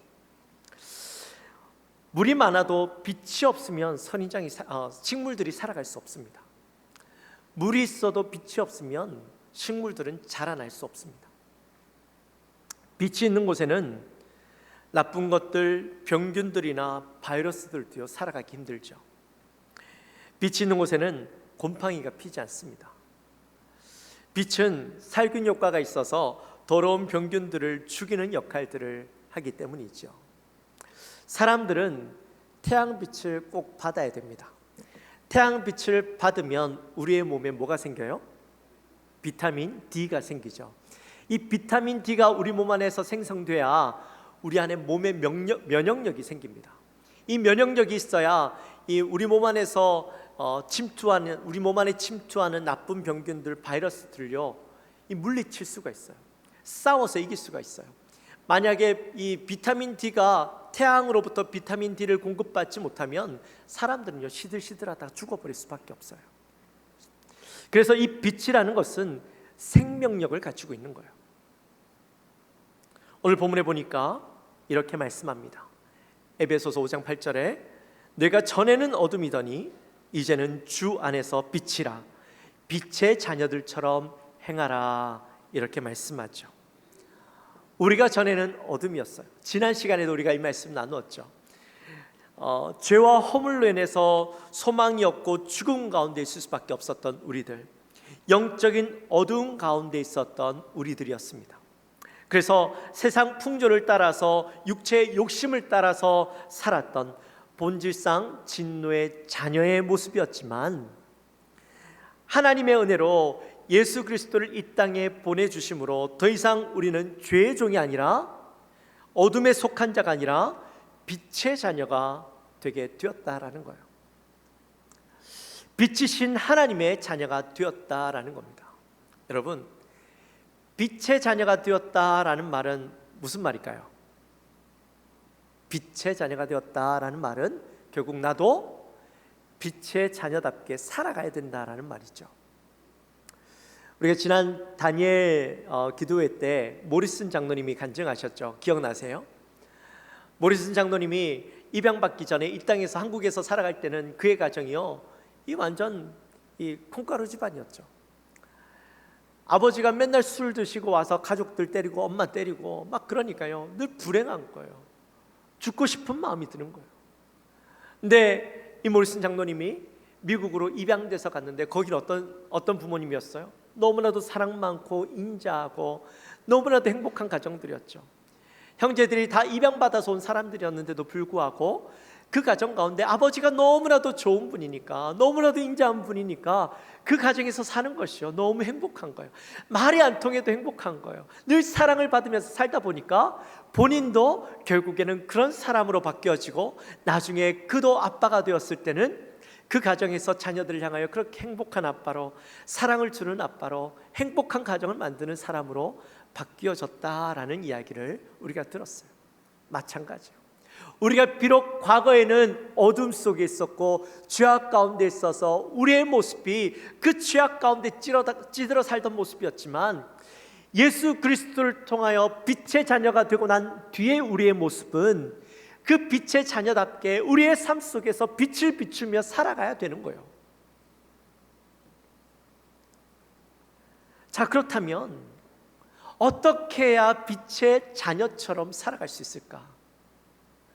S6: 물이 많아도 빛이 없으면 식물들이 살아갈 수 없습니다. 물이 있어도 빛이 없으면 식물들은 자라날 수 없습니다. 빛이 있는 곳에는 나쁜 것들, 병균들이나 바이러스들도요 살아가기 힘들죠. 빛이 있는 곳에는 곰팡이가 피지 않습니다. 빛은 살균 효과가 있어서 더러운 병균들을 죽이는 역할들을 하기 때문이죠. 사람들은 태양빛을 꼭 받아야 됩니다. 태양빛을 받으면 우리의 몸에 뭐가 생겨요? 비타민 D가 생기죠. 이 비타민 D가 우리 몸 안에서 생성돼야 우리 안에 몸의 면역력이 생깁니다. 이 면역력이 있어야 우리 몸 안에서 우리 몸 안에 침투하는 나쁜 병균들, 바이러스들을요 물리칠 수가 있어요. 싸워서 이길 수가 있어요. 만약에 이 비타민 D가 태양으로부터 비타민 D를 공급받지 못하면 사람들은요 시들시들하다가 죽어버릴 수밖에 없어요. 그래서 이 빛이라는 것은 생명력을 가지고 있는 거예요. 오늘 본문에 보니까 이렇게 말씀합니다. 에베소서 5장 8절에 내가 전에는 어둠이더니 이제는 주 안에서 빛이라 빛의 자녀들처럼 행하라 이렇게 말씀하죠. 우리가 전에는 어둠이었어요. 지난 시간에도 우리가 이 말씀 나누었죠. 죄와 허물로 인해서 소망이 없고 죽음 가운데 있을 수밖에 없었던 우리들, 영적인 어두움 가운데 있었던 우리들이었습니다. 그래서 세상 풍조를 따라서 육체의 욕심을 따라서 살았던 본질상 진노의 자녀의 모습이었지만 하나님의 은혜로 예수 그리스도를 이 땅에 보내주심으로 더 이상 우리는 죄의 종이 아니라 어둠에 속한 자가 아니라 빛의 자녀가 되게 되었다라는 거예요. 빛이신 하나님의 자녀가 되었다라는 겁니다. 여러분, 빛의 자녀가 되었다라는 말은 무슨 말일까요? 빛의 자녀가 되었다라는 말은 결국 나도 빛의 자녀답게 살아가야 된다라는 말이죠. 우리가 지난 다니엘 기도회 때 모리슨 장로님이 간증하셨죠. 기억나세요? 모리슨 장로님이 입양받기 전에 이 땅에서 한국에서 살아갈 때는 그의 가정이요 완전 콩가루 집안이었죠. 아버지가 맨날 술 드시고 와서 가족들 때리고 엄마 때리고 막 그러니까요 늘 불행한 거예요. 죽고 싶은 마음이 드는 거예요. 근데 이 모리슨 장로님이 미국으로 입양돼서 갔는데 거기는 어떤 부모님이었어요? 너무나도 사랑 많고 인자하고 너무나도 행복한 가정들이었죠. 형제들이 다 입양받아서 온 사람들이었는데도 불구하고 그 가정 가운데 아버지가 너무나도 좋은 분이니까, 너무나도 인자한 분이니까 그 가정에서 사는 것이요 너무 행복한 거예요. 말이 안 통해도 행복한 거예요. 늘 사랑을 받으면서 살다 보니까 본인도 결국에는 그런 사람으로 바뀌어지고 나중에 그도 아빠가 되었을 때는 그 가정에서 자녀들을 향하여 그렇게 행복한 아빠로, 사랑을 주는 아빠로, 행복한 가정을 만드는 사람으로 바뀌어졌다라는 이야기를 우리가 들었어요. 마찬가지예요. 우리가 비록 과거에는 어둠 속에 있었고 죄악 가운데 있어서 우리의 모습이 그 죄악 가운데 찌들어 살던 모습이었지만 예수 그리스도를 통하여 빛의 자녀가 되고 난 뒤에 우리의 모습은 그 빛의 자녀답게 우리의 삶 속에서 빛을 비추며 살아가야 되는 거예요. 자, 그렇다면 어떻게 해야 빛의 자녀처럼 살아갈 수 있을까?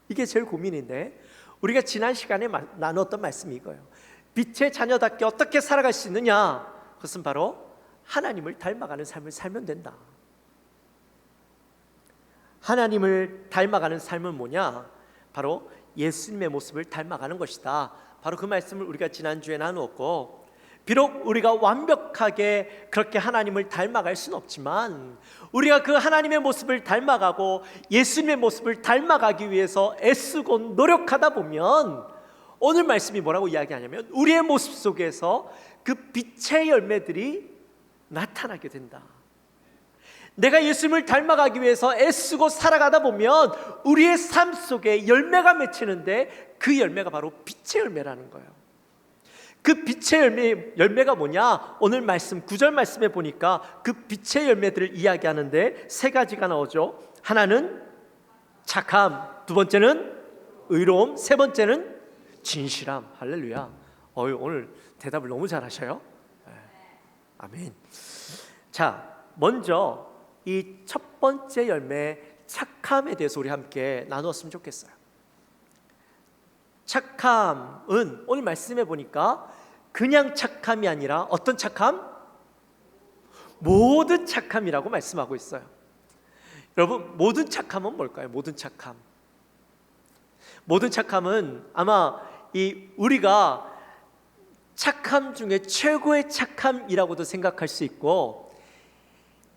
S6: 이게 제일 고민인데 우리가 지난 시간에 나눴던 말씀이 이거예요. 빛의 자녀답게 어떻게 살아갈 수 있느냐? 그것은 바로 하나님을 닮아가는 삶을 살면 된다. 하나님을 닮아가는 삶은 뭐냐? 바로 예수님의 모습을 닮아가는 것이다. 바로 그 말씀을 우리가 지난주에 나누었고, 비록 우리가 완벽하게 그렇게 하나님을 닮아갈 수는 없지만 우리가 그 하나님의 모습을 닮아가고 예수님의 모습을 닮아가기 위해서 애쓰고 노력하다 보면 오늘 말씀이 뭐라고 이야기하냐면 우리의 모습 속에서 그 빛의 열매들이 나타나게 된다. 내가 예수님을 닮아가기 위해서 애쓰고 살아가다 보면 우리의 삶 속에 열매가 맺히는데 그 열매가 바로 빛의 열매라는 거예요. 그 빛의 열매가 뭐냐? 오늘 말씀 9절 말씀에 보니까 그 빛의 열매들을 이야기하는데 세 가지가 나오죠. 하나는 착함, 두 번째는 의로움, 세 번째는 진실함. 할렐루야. 오늘 대답을 너무 잘하셔요. 네. 아멘. 자, 먼저 이 첫 번째 열매 착함에 대해서 우리 함께 나누었으면 좋겠어요. 착함은 오늘 말씀해 보니까 그냥 착함이 아니라 어떤 착함? 모든 착함이라고 말씀하고 있어요. 여러분, 모든 착함은 뭘까요? 모든 착함. 모든 착함은 아마 우리가 착함 중에 최고의 착함이라고도 생각할 수 있고,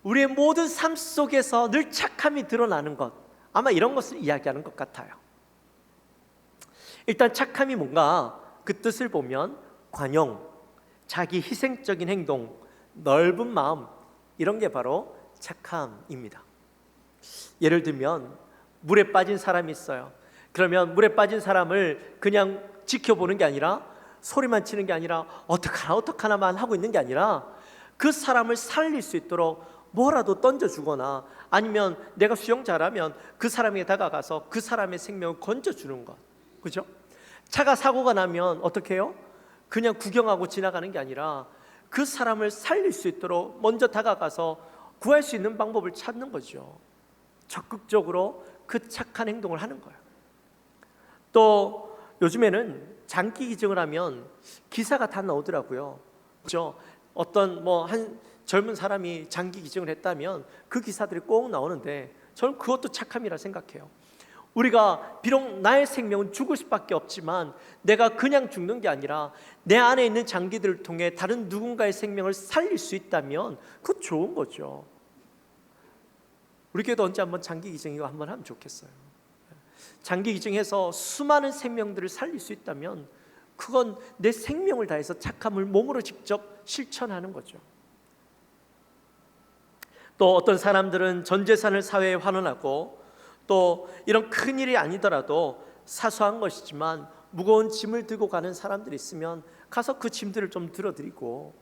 S6: 우리의 모든 삶 속에서 늘 착함이 드러나는 것, 아마 이런 것을 이야기하는 것 같아요. 일단 착함이 뭔가 그 뜻을 보면 관용, 자기 희생적인 행동, 넓은 마음, 이런 게 바로 착함입니다. 예를 들면 물에 빠진 사람이 있어요. 그러면 물에 빠진 사람을 그냥 지켜보는 게 아니라, 소리만 치는 게 아니라 어떡하나만 하고 있는 게 아니라 그 사람을 살릴 수 있도록 뭐라도 던져주거나, 아니면 내가 수영 잘하면 그 사람에게 다가가서 그 사람의 생명을 건져주는 것. 그죠? 차가 사고가 나면 어떻게 해요? 그냥 구경하고 지나가는 게 아니라 그 사람을 살릴 수 있도록 먼저 다가가서 구할 수 있는 방법을 찾는 거죠. 적극적으로 그 착한 행동을 하는 거예요. 또 요즘에는 장기 기증을 하면 기사가 다 나오더라고요. 그렇죠? 어떤 한 젊은 사람이 장기 기증을 했다면 그 기사들이 꼭 나오는데, 저는 그것도 착함이라 생각해요. 우리가 비록 나의 생명은 죽을 수밖에 없지만 내가 그냥 죽는 게 아니라 내 안에 있는 장기들을 통해 다른 누군가의 생명을 살릴 수 있다면 그거 좋은 거죠. 우리 교회도 언제 한번 장기 기증 이거 한번 하면 좋겠어요. 장기 기증해서 수많은 생명들을 살릴 수 있다면 그건 내 생명을 다해서 착함을 몸으로 직접 실천하는 거죠. 또 어떤 사람들은 전 재산을 사회에 환원하고, 또 이런 큰 일이 아니더라도 사소한 것이지만 무거운 짐을 들고 가는 사람들이 있으면 가서 그 짐들을 좀 들어드리고,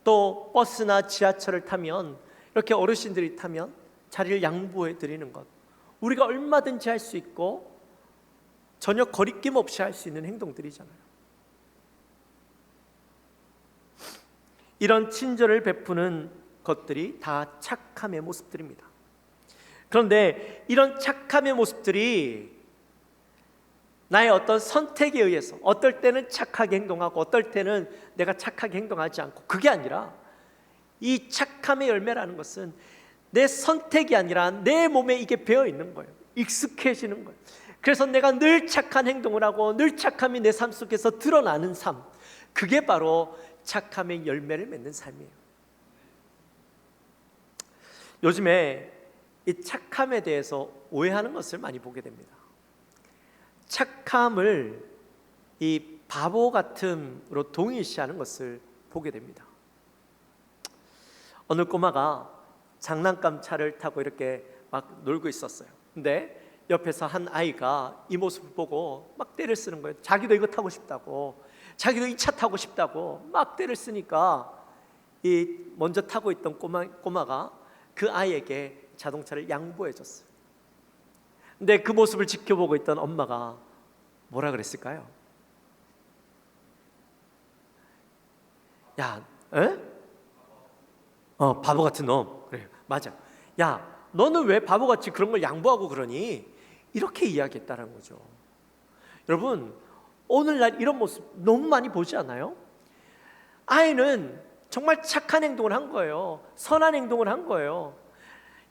S6: 또 버스나 지하철을 타면 이렇게 어르신들이 타면 자리를 양보해 드리는 것, 우리가 얼마든지 할 수 있고 전혀 거리낌 없이 할 수 있는 행동들이잖아요. 이런 친절을 베푸는 것들이 다 착함의 모습들입니다. 그런데 이런 착함의 모습들이 나의 어떤 선택에 의해서 어떨 때는 착하게 행동하고 어떨 때는 내가 착하게 행동하지 않고, 그게 아니라 이 착함의 열매라는 것은 내 선택이 아니라 내 몸에 이게 배어 있는 거예요. 익숙해지는 거예요. 그래서 내가 늘 착한 행동을 하고 늘 착함이 내 삶 속에서 드러나는 삶, 그게 바로 착함의 열매를 맺는 삶이에요. 요즘에 이 착함에 대해서 오해하는 것을 많이 보게 됩니다. 착함을 이 바보 같음으로 동일시하는 것을 보게 됩니다. 어느 꼬마가 장난감 차를 타고 이렇게 막 놀고 있었어요. 근데 옆에서 한 아이가 이 모습을 보고 막 떼를 쓰는 거예요. 자기도 이거 타고 싶다고, 자기도 이 차 타고 싶다고 막 떼를 쓰니까 이 먼저 타고 있던 꼬마가 그 아이에게 자동차를 양보해 줬어요. 근데 그 모습을 지켜보고 있던 엄마가 뭐라 그랬을까요? 야, 에? 바보 같은 놈. 그래, 맞아. 야, 너는 왜 바보같이 그런 걸 양보하고 그러니? 이렇게 이야기했다는 거죠. 여러분, 오늘날 이런 모습 너무 많이 보지 않아요? 아이는 정말 착한 행동을 한 거예요. 선한 행동을 한 거예요.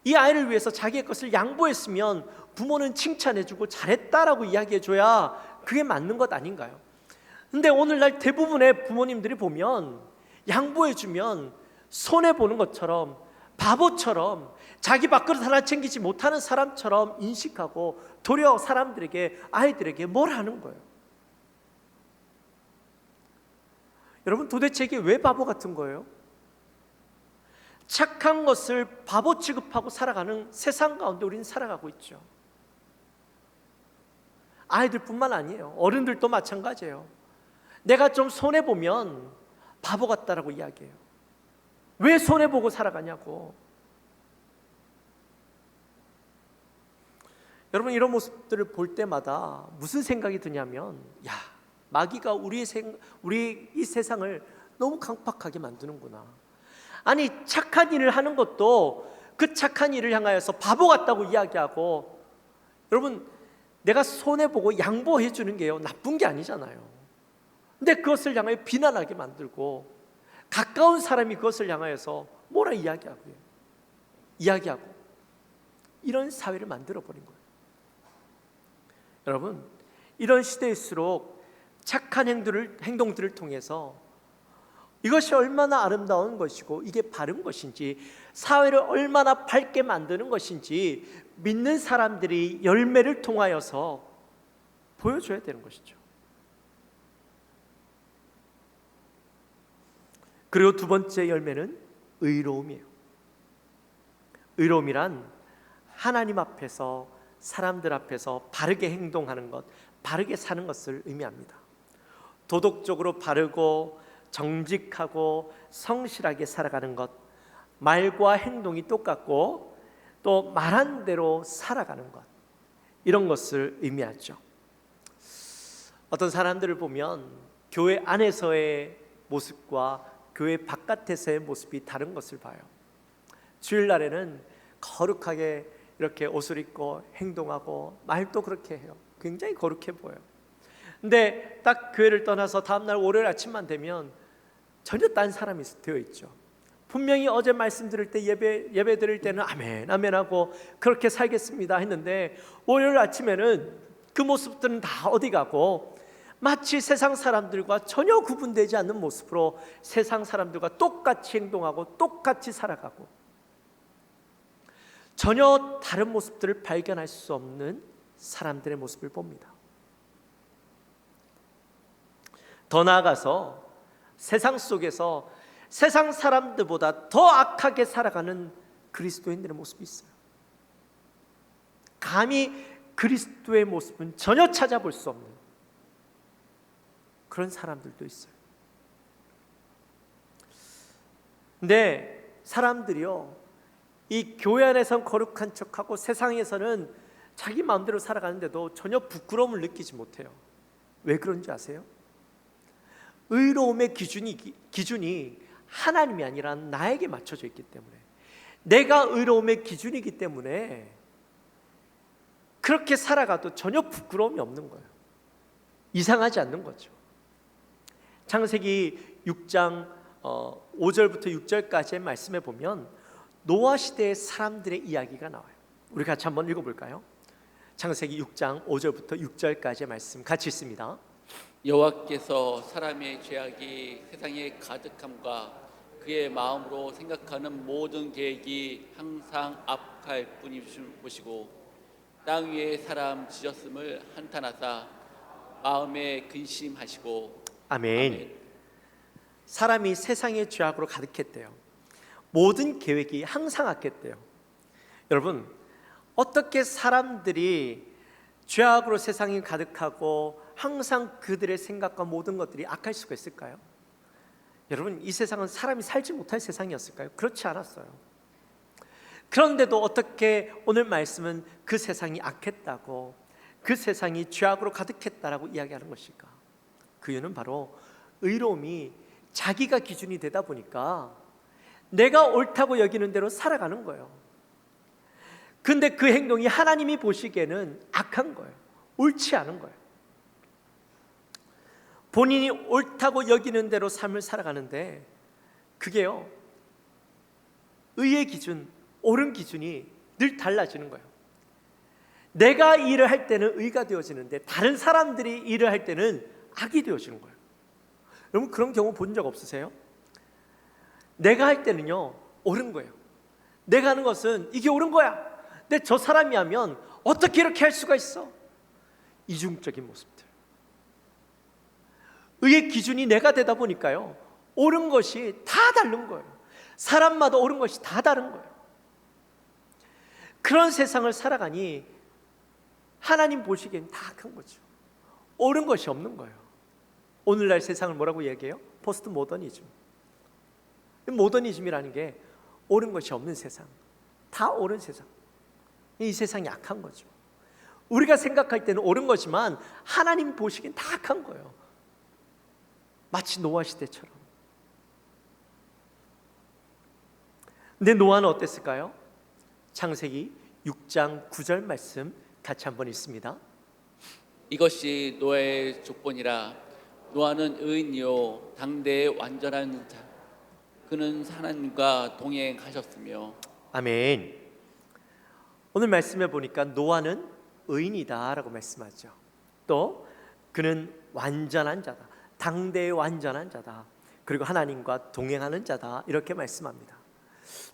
S6: 이 아이를 위해서 자기의 것을 양보했으면 부모는 칭찬해주고 잘했다라고 이야기해줘야 그게 맞는 것 아닌가요? 근데 오늘날 대부분의 부모님들이 보면 양보해주면 손해보는 것처럼, 바보처럼, 자기 밥그릇 하나 챙기지 못하는 사람처럼 인식하고 도리어 사람들에게, 아이들에게 뭘 하는 거예요. 여러분, 도대체 이게 왜 바보 같은 거예요? 착한 것을 바보 취급하고 살아가는 세상 가운데 우리는 살아가고 있죠. 아이들뿐만 아니에요. 어른들도 마찬가지예요. 내가 좀 손해보면 바보 같다라고 이야기해요. 왜 손해보고 살아가냐고. 여러분, 이런 모습들을 볼 때마다 무슨 생각이 드냐면, 야, 마귀가 우리 이 세상을 너무 강팍하게 만드는구나. 아니, 착한 일을 하는 것도 그 착한 일을 향하여서 바보 같다고 이야기하고, 여러분, 내가 손해보고 양보해 주는 게요, 나쁜 게 아니잖아요. 근데 그것을 향하여 비난하게 만들고, 가까운 사람이 그것을 향하여서 뭐라 이야기하고 이런 사회를 만들어버린 거예요. 여러분, 이런 시대일수록 착한 행동들을 통해서 이것이 얼마나 아름다운 것이고 이게 바른 것인지, 사회를 얼마나 밝게 만드는 것인지 믿는 사람들이 열매를 통하여서 보여줘야 되는 것이죠. 그리고 두 번째 열매는 의로움이에요. 의로움이란 하나님 앞에서, 사람들 앞에서 바르게 행동하는 것, 바르게 사는 것을 의미합니다. 도덕적으로 바르고 정직하고 성실하게 살아가는 것, 말과 행동이 똑같고 또 말한 대로 살아가는 것, 이런 것을 의미하죠. 어떤 사람들을 보면 교회 안에서의 모습과 교회 바깥에서의 모습이 다른 것을 봐요. 주일날에는 거룩하게 이렇게 옷을 입고 행동하고 말도 그렇게 해요. 굉장히 거룩해 보여요. 근데 딱 교회를 떠나서 다음날 월요일 아침만 되면 전혀 딴 사람이 되어 있죠. 분명히 어제 말씀 들을 때, 예배 드릴 때는 아멘 아멘 하고 그렇게 살겠습니다 했는데, 월요일 아침에는 그 모습들은 다 어디 가고 마치 세상 사람들과 전혀 구분되지 않는 모습으로 세상 사람들과 똑같이 행동하고 똑같이 살아가고, 전혀 다른 모습들을 발견할 수 없는 사람들의 모습을 봅니다. 더 나아가서 세상 속에서 세상 사람들보다 더 악하게 살아가는 그리스도인들의 모습이 있어요. 감히 그리스도의 모습은 전혀 찾아볼 수 없는 그런 사람들도 있어요. 근데 사람들이요, 이 교회 안에서는 거룩한 척하고 세상에서는 자기 마음대로 살아가는데도 전혀 부끄러움을 느끼지 못해요. 왜 그런지 아세요? 의로움의 기준이 하나님이 아니라 나에게 맞춰져 있기 때문에, 내가 의로움의 기준이기 때문에 그렇게 살아가도 전혀 부끄러움이 없는 거예요. 이상하지 않는 거죠. 창세기 6장 5절부터 6절까지의 말씀에 보면 노아 시대의 사람들의 이야기가 나와요. 우리 같이 한번 읽어볼까요? 창세기 6장 5절부터 6절까지의 말씀 같이 읽습니다.
S2: 여호와께서 사람의 죄악이 세상에 가득함과 그의 마음으로 생각하는 모든 계획이 항상 악할 뿐이심을 보시고 땅 위에 사람 지었음을 한탄하사 마음에 근심하시고.
S6: 아멘. 사람이 세상의 죄악으로 가득했대요. 모든 계획이 항상 악했대요. 여러분, 어떻게 사람들이 죄악으로 세상이 가득하고 항상 그들의 생각과 모든 것들이 악할 수가 있을까요? 여러분, 이 세상은 사람이 살지 못할 세상이었을까요? 그렇지 않았어요. 그런데도 어떻게 오늘 말씀은 그 세상이 악했다고, 그 세상이 죄악으로 가득했다라고 이야기하는 것일까? 그 이유는 바로 의로움이 자기가 기준이 되다 보니까 내가 옳다고 여기는 대로 살아가는 거예요. 근데 그 행동이 하나님이 보시기에는 악한 거예요. 옳지 않은 거예요. 본인이 옳다고 여기는 대로 삶을 살아가는데, 그게요, 의의 기준, 옳은 기준이 늘 달라지는 거예요. 내가 일을 할 때는 의가 되어지는데 다른 사람들이 일을 할 때는 악이 되어지는 거예요. 여러분, 그런 경우 본 적 없으세요? 내가 할 때는요, 옳은 거예요. 내가 하는 것은 이게 옳은 거야. 근데 저 사람이 하면 어떻게 이렇게 할 수가 있어? 이중적인 모습들. 의의 기준이 내가 되다 보니까요, 옳은 것이 다 다른 거예요. 사람마다 옳은 것이 다 다른 거예요. 그런 세상을 살아가니 하나님 보시기엔 다 악한 거죠. 옳은 것이 없는 거예요. 오늘날 세상을 뭐라고 얘기해요? 포스트 모더니즘. 모더니즘이라는 게 옳은 것이 없는 세상, 다 옳은 세상. 이 세상이 악한 거죠. 우리가 생각할 때는 옳은 거지만 하나님 보시기엔 다 악한 거예요. 마치 노아 시대처럼. 근데 노아는 어땠을까요? 창세기 6장 9절 말씀 같이 한번 읽습니다.
S2: 이것이 노아의 족본이라. 노아는 의인이요 당대의 완전한 자. 그는 하나님과 동행하셨으며.
S6: 아멘. 오늘 말씀에 보니까 노아는 의인이다라고 말씀하죠. 또 그는 완전한 자다. 당대의 완전한 자다. 그리고 하나님과 동행하는 자다. 이렇게 말씀합니다.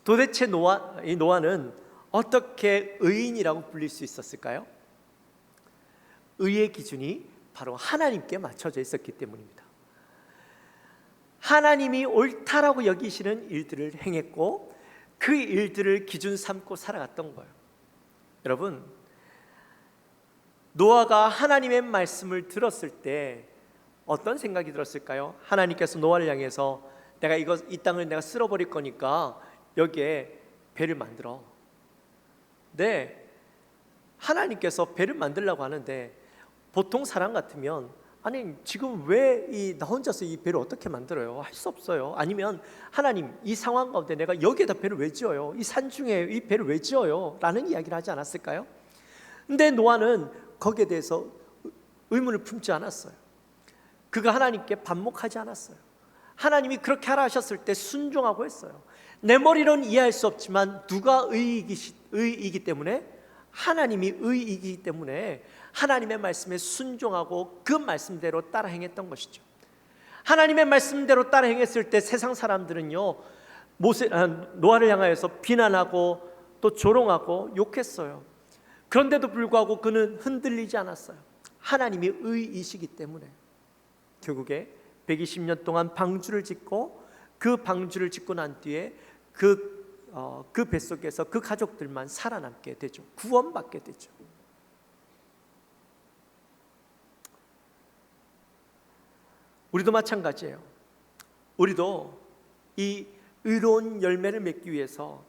S6: 도대체 노아는 어떻게 의인이라고 불릴 수 있었을까요? 의의 기준이 바로 하나님께 맞춰져 있었기 때문입니다. 하나님이 옳다라고 여기시는 일들을 행했고 그 일들을 기준 삼고 살아갔던 거예요. 여러분, 노아가 하나님의 말씀을 들었을 때 어떤 생각이 들었을까요? 하나님께서 노아를 향해서 내가 이 땅을 내가 쓸어버릴 거니까 여기에 배를 만들어. 네, 하나님께서 배를 만들려고 하는데 보통 사람 같으면 아니 지금 왜 나 혼자서 이 배를 어떻게 만들어요? 할 수 없어요. 아니면 하나님 이 상황 가운데 내가 여기에다 배를 왜 지어요? 이 산 중에 이 배를 왜 지어요? 라는 이야기를 하지 않았을까요? 근데 노아는 거기에 대해서 의문을 품지 않았어요. 그가 하나님께 반목하지 않았어요. 하나님이 그렇게 하라 하셨을 때 순종하고 했어요. 내 머리로는 이해할 수 없지만 누가 의이기 때문에, 하나님이 의이기 때문에 하나님의 말씀에 순종하고 그 말씀대로 따라 행했던 것이죠. 하나님의 말씀대로 따라 행했을 때 세상 사람들은요 노아를 향하여서 비난하고 또 조롱하고 욕했어요. 그런데도 불구하고 그는 흔들리지 않았어요. 하나님이 의이시기 때문에. 결국에 120년 동안 방주를 짓고 그 방주를 짓고 난 뒤에 그 뱃속에서 그 가족들만 살아남게 되죠. 구원받게 되죠. 우리도 마찬가지예요. 우리도 이 의로운 열매를 맺기 위해서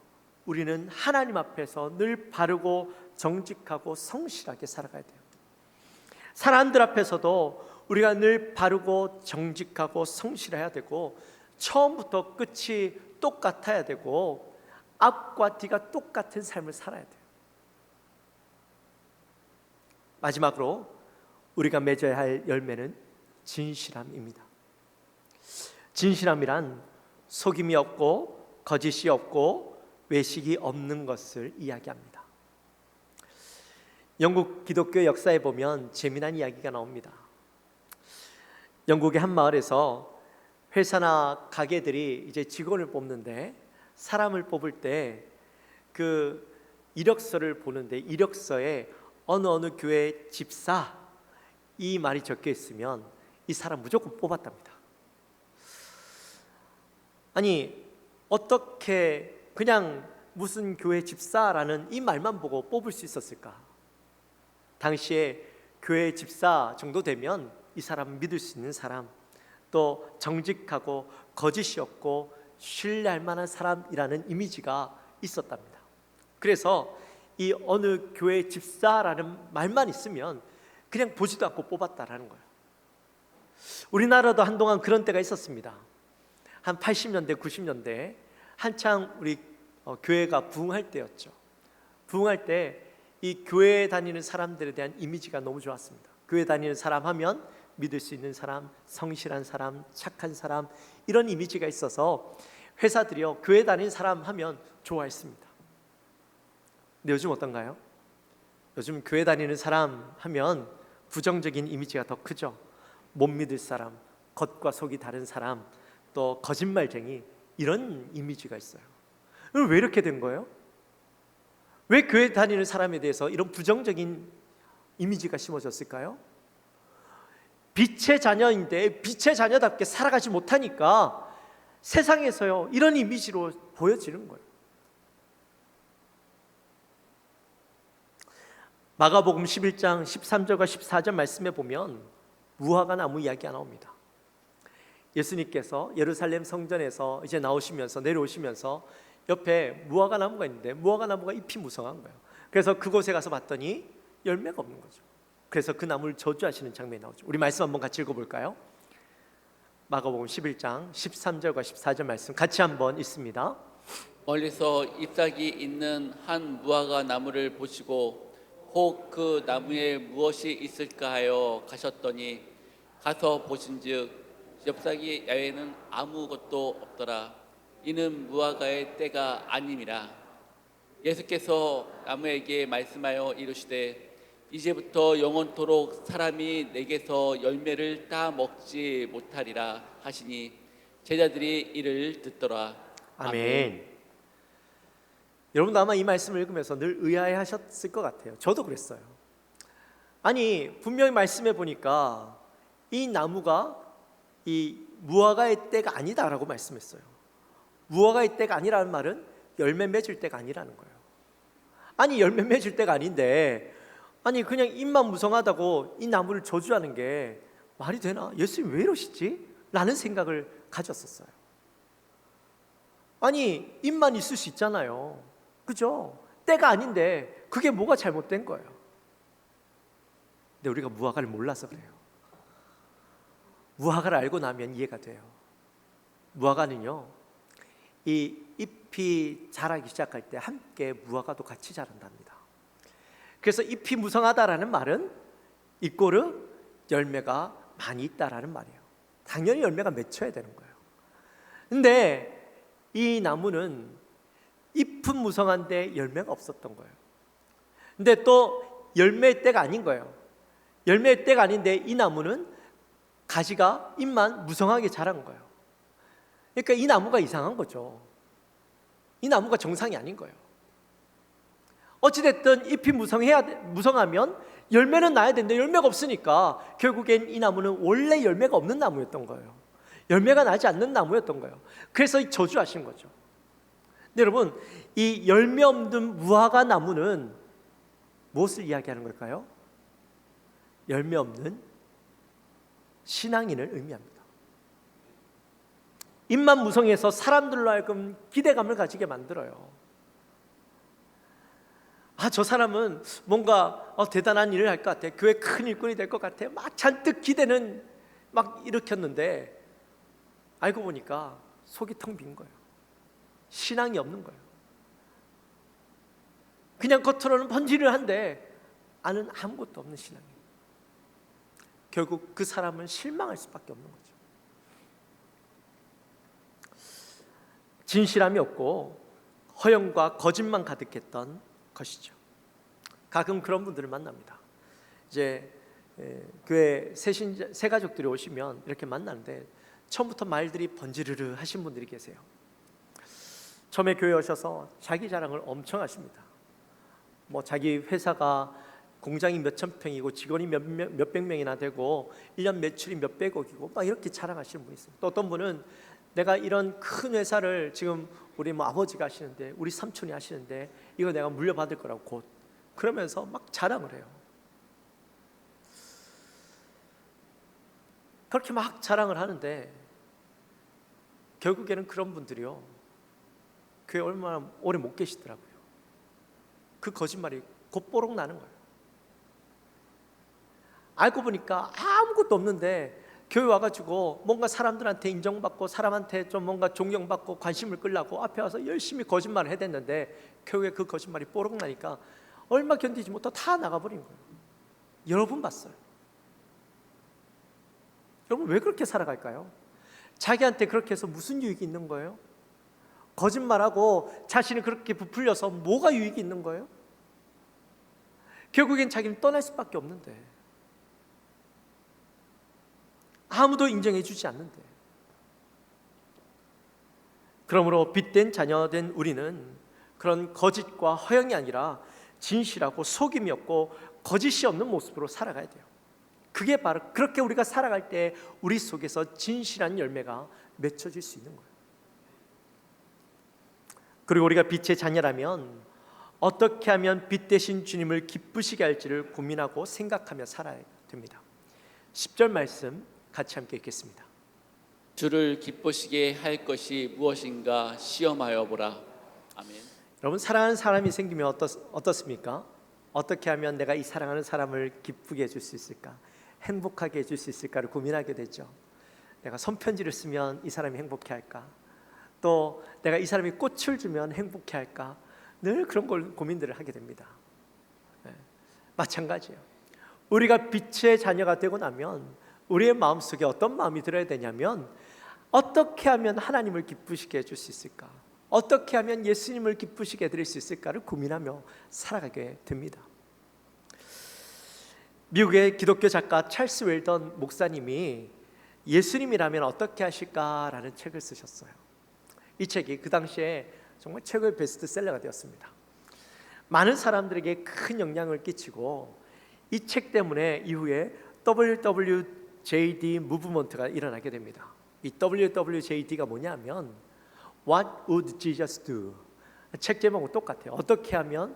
S6: 우리는 하나님 앞에서 늘 바르고 정직하고 성실하게 살아가야 돼요. 사람들 앞에서도 우리가 늘 바르고 정직하고 성실해야 되고 처음부터 끝이 똑같아야 되고 앞과 뒤가 똑같은 삶을 살아야 돼요. 마지막으로 우리가 맺어야 할 열매는 진실함입니다. 진실함이란 속임이 없고 거짓이 없고 외식이 없는 것을 이야기합니다. 영국 기독교 역사에 보면 재미난 이야기가 나옵니다. 영국의 한 마을에서 회사나 가게들이 이제 직원을 뽑는데 사람을 뽑을 때 그 이력서를 보는데 이력서에 어느 교회 집사 이 말이 적혀 있으면 이 사람 무조건 뽑았답니다. 아니 어떻게 그냥 무슨 교회 집사라는 이 말만 보고 뽑을 수 있었을까? 당시에 교회 집사 정도 되면 이 사람은 믿을 수 있는 사람, 또 정직하고 거짓이 없고 신뢰할 만한 사람이라는 이미지가 있었답니다. 그래서 이 어느 교회 집사라는 말만 있으면 그냥 보지도 않고 뽑았다라는 거예요. 우리나라도 한동안 그런 때가 있었습니다. 한 80년대, 90년대 한창 우리 교회가 부흥할 때였죠. 부흥할 때 이 교회에 다니는 사람들에 대한 이미지가 너무 좋았습니다. 교회 다니는 사람 하면 믿을 수 있는 사람, 성실한 사람, 착한 사람, 이런 이미지가 있어서 회사들이요 교회 다니는 사람 하면 좋아했습니다. 근데 요즘 어떤가요? 요즘 교회 다니는 사람 하면 부정적인 이미지가 더 크죠. 못 믿을 사람, 겉과 속이 다른 사람, 또 거짓말쟁이, 이런 이미지가 있어요. 왜 이렇게 된 거예요? 왜 교회 다니는 사람에 대해서 이런 부정적인 이미지가 심어졌을까요? 빛의 자녀인데 빛의 자녀답게 살아가지 못하니까 세상에서요 이런 이미지로 보여지는 거예요. 마가복음 11장 13절과 14절 말씀에 보면 무화과 나무 이야기가 나옵니다. 예수님께서 예루살렘 성전에서 이제 내려오시면서 옆에 무화과 나무가 있는데 무화과 나무가 잎이 무성한 거예요. 그래서 그곳에 가서 봤더니 열매가 없는 거죠. 그래서 그 나무를 저주하시는 장면이 나오죠. 우리 말씀 한번 같이 읽어볼까요? 마가복음 11장 13절과 14절 말씀 같이 한번 읽습니다.
S2: 멀리서 잎사귀 있는 한 무화과 나무를 보시고 혹 그 나무에 무엇이 있을까 하여 가셨더니 가서 보신즉 잎사귀 야외에는 아무것도 없더라. 이는 무화과의 때가 아님이라. 예수께서 나무에게 말씀하여 이르시되 이제부터 영원토록 사람이 내게서 열매를 따 먹지 못하리라 하시니 제자들이 이를 듣더라.
S6: 아멘. 여러분도 아마 이 말씀을 읽으면서 늘 의아해하셨을 것 같아요. 저도 그랬어요. 아니 분명히 말씀해 보니까 이 나무가 이 무화과의 때가 아니다라고 말씀했어요. 무화과의 때가 아니라는 말은 열매 맺을 때가 아니라는 거예요. 아니 열매 맺을 때가 아닌데 아니 그냥 잎만 무성하다고 이 나무를 저주하는 게 말이 되나? 예수님 왜 이러시지? 라는 생각을 가졌었어요. 아니 잎만 있을 수 있잖아요. 그죠? 때가 아닌데 그게 뭐가 잘못된 거예요? 근데 우리가 무화과를 몰라서 그래요. 무화과를 알고 나면 이해가 돼요. 무화과는요, 이 잎이 자라기 시작할 때 함께 무화과도 같이 자란답니다. 그래서 잎이 무성하다라는 말은 이꼬르 열매가 많이 있다라는 말이에요. 당연히 열매가 맺혀야 되는 거예요. 근데 이 나무는 잎은 무성한데 열매가 없었던 거예요. 근데 또 열매의 때가 아닌 거예요. 열매의 때가 아닌데 이 나무는 가지가 잎만 무성하게 자란 거예요. 그러니까 이 나무가 이상한 거죠. 이 나무가 정상이 아닌 거예요. 어찌됐든 잎이 무성하면 열매는 나야 되는데 열매가 없으니까 결국엔 이 나무는 원래 열매가 없는 나무였던 거예요. 열매가 나지 않는 나무였던 거예요. 그래서 저주하신 거죠. 근데 여러분, 이 열매 없는 무화과 나무는 무엇을 이야기하는 걸까요? 열매 없는 신앙인을 의미합니다. 잎만 무성해서 사람들로 하여금 기대감을 가지게 만들어요. 저 사람은 뭔가 대단한 일을 할 것 같아. 교회 큰 일꾼이 될 것 같아. 막 잔뜩 기대는 막 일으켰는데 알고 보니까 속이 텅 빈 거예요. 신앙이 없는 거예요. 그냥 겉으로는 번지를 한데 안은 아무것도 없는 신앙이에요. 결국 그 사람은 실망할 수밖에 없는 거죠. 진실함이 없고 허영과 거짓만 가득했던 것이죠. 가끔 그런 분들을 만납니다. 이제 교회 새 가족들이 오시면 이렇게 만나는데 처음부터 말들이 번지르르 하신 분들이 계세요. 처음에 교회 오셔서 자기 자랑을 엄청 하십니다. 뭐 자기 회사가 공장이 몇천 평이고 직원이 몇백 명이나 되고 1년 매출이 몇백억이고 막 이렇게 자랑하시는 분이 있어요. 또 어떤 분은 내가 이런 큰 회사를 지금 우리 아버지가 하시는데 우리 삼촌이 하시는데 이거 내가 물려받을 거라고 곧 그러면서 막 자랑을 해요. 그렇게 막 자랑을 하는데 결국에는 그런 분들이요 교회 얼마나 오래 못 계시더라고요. 그 거짓말이 곧보록 나는 거예요. 알고 보니까 아무것도 없는데 교회 와가지고 뭔가 사람들한테 인정받고 사람한테 좀 뭔가 존경받고 관심을 끌려고 앞에 와서 열심히 거짓말을 해댔는데 교회에 그 거짓말이 뽀록 나니까 얼마 견디지 못하고 다 나가버린 거예요. 여러 번 봤어요. 여러분 왜 그렇게 살아갈까요? 자기한테 그렇게 해서 무슨 유익이 있는 거예요? 거짓말하고 자신이 그렇게 부풀려서 뭐가 유익이 있는 거예요? 결국엔 자기는 떠날 수밖에 없는데 아무도 인정해 주지 않는데 그러므로 빛된 자녀된 우리는 그런 거짓과 허영이 아니라 진실하고 속임이 없고 거짓이 없는 모습으로 살아가야 돼요. 그게 바로 그렇게 우리가 살아갈 때 우리 속에서 진실한 열매가 맺혀질 수 있는 거예요. 그리고 우리가 빛의 자녀라면 어떻게 하면 빛 대신 주님을 기쁘시게 할지를 고민하고 생각하며 살아야 됩니다. 10절 말씀 같이 함께 읽겠습니다.
S2: 주를 기쁘시게 할 것이 무엇인가 시험하여 보라. 아멘.
S6: 여러분 사랑하는 사람이 생기면 어떻습니까? 어떻게 하면 내가 이 사랑하는 사람을 기쁘게 해줄 수 있을까, 행복하게 해줄 수 있을까를 고민하게 되죠. 내가 손편지를 쓰면 이 사람이 행복해할까, 또 내가 이 사람이 꽃을 주면 행복해할까, 늘 그런 걸 고민들을 하게 됩니다. 마찬가지예요. 우리가 빛의 자녀가 되고 나면 우리의 마음속에 어떤 마음이 들어야 되냐면, 어떻게 하면 하나님을 기쁘시게 해줄 수 있을까, 어떻게 하면 예수님을 기쁘시게 해드릴 수 있을까를 고민하며 살아가게 됩니다. 미국의 기독교 작가 찰스 웰던 목사님이 예수님이라면 어떻게 하실까라는 책을 쓰셨어요. 이 책이 그 당시에 정말 최고의 베스트셀러가 되었습니다. 많은 사람들에게 큰 영향을 끼치고, 이 책 때문에 이후에 WWJD 무브먼트가 일어나게 됩니다. 이 WWJD가 뭐냐면 What would Jesus do? 책 제목은 똑같아요. 어떻게 하면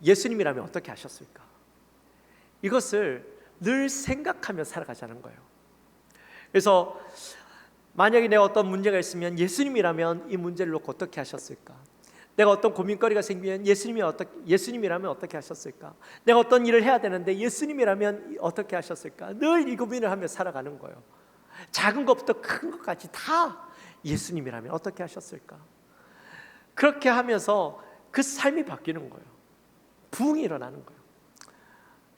S6: 예수님이라면 어떻게 하셨을까? 이것을 늘 생각하며 살아가자는 거예요. 그래서 만약에 내가 어떤 문제가 있으면 예수님이라면 이 문제를 놓고 어떻게 하셨을까? 내가 어떤 고민거리가 생기면 예수님이라면 어떻게 하셨을까? 내가 어떤 일을 해야 되는데 예수님이라면 어떻게 하셨을까? 늘 이 고민을 하며 살아가는 거예요. 작은 것부터 큰 것까지 다 예수님이라면 어떻게 하셨을까? 그렇게 하면서 그 삶이 바뀌는 거예요. 부흥이 일어나는 거예요.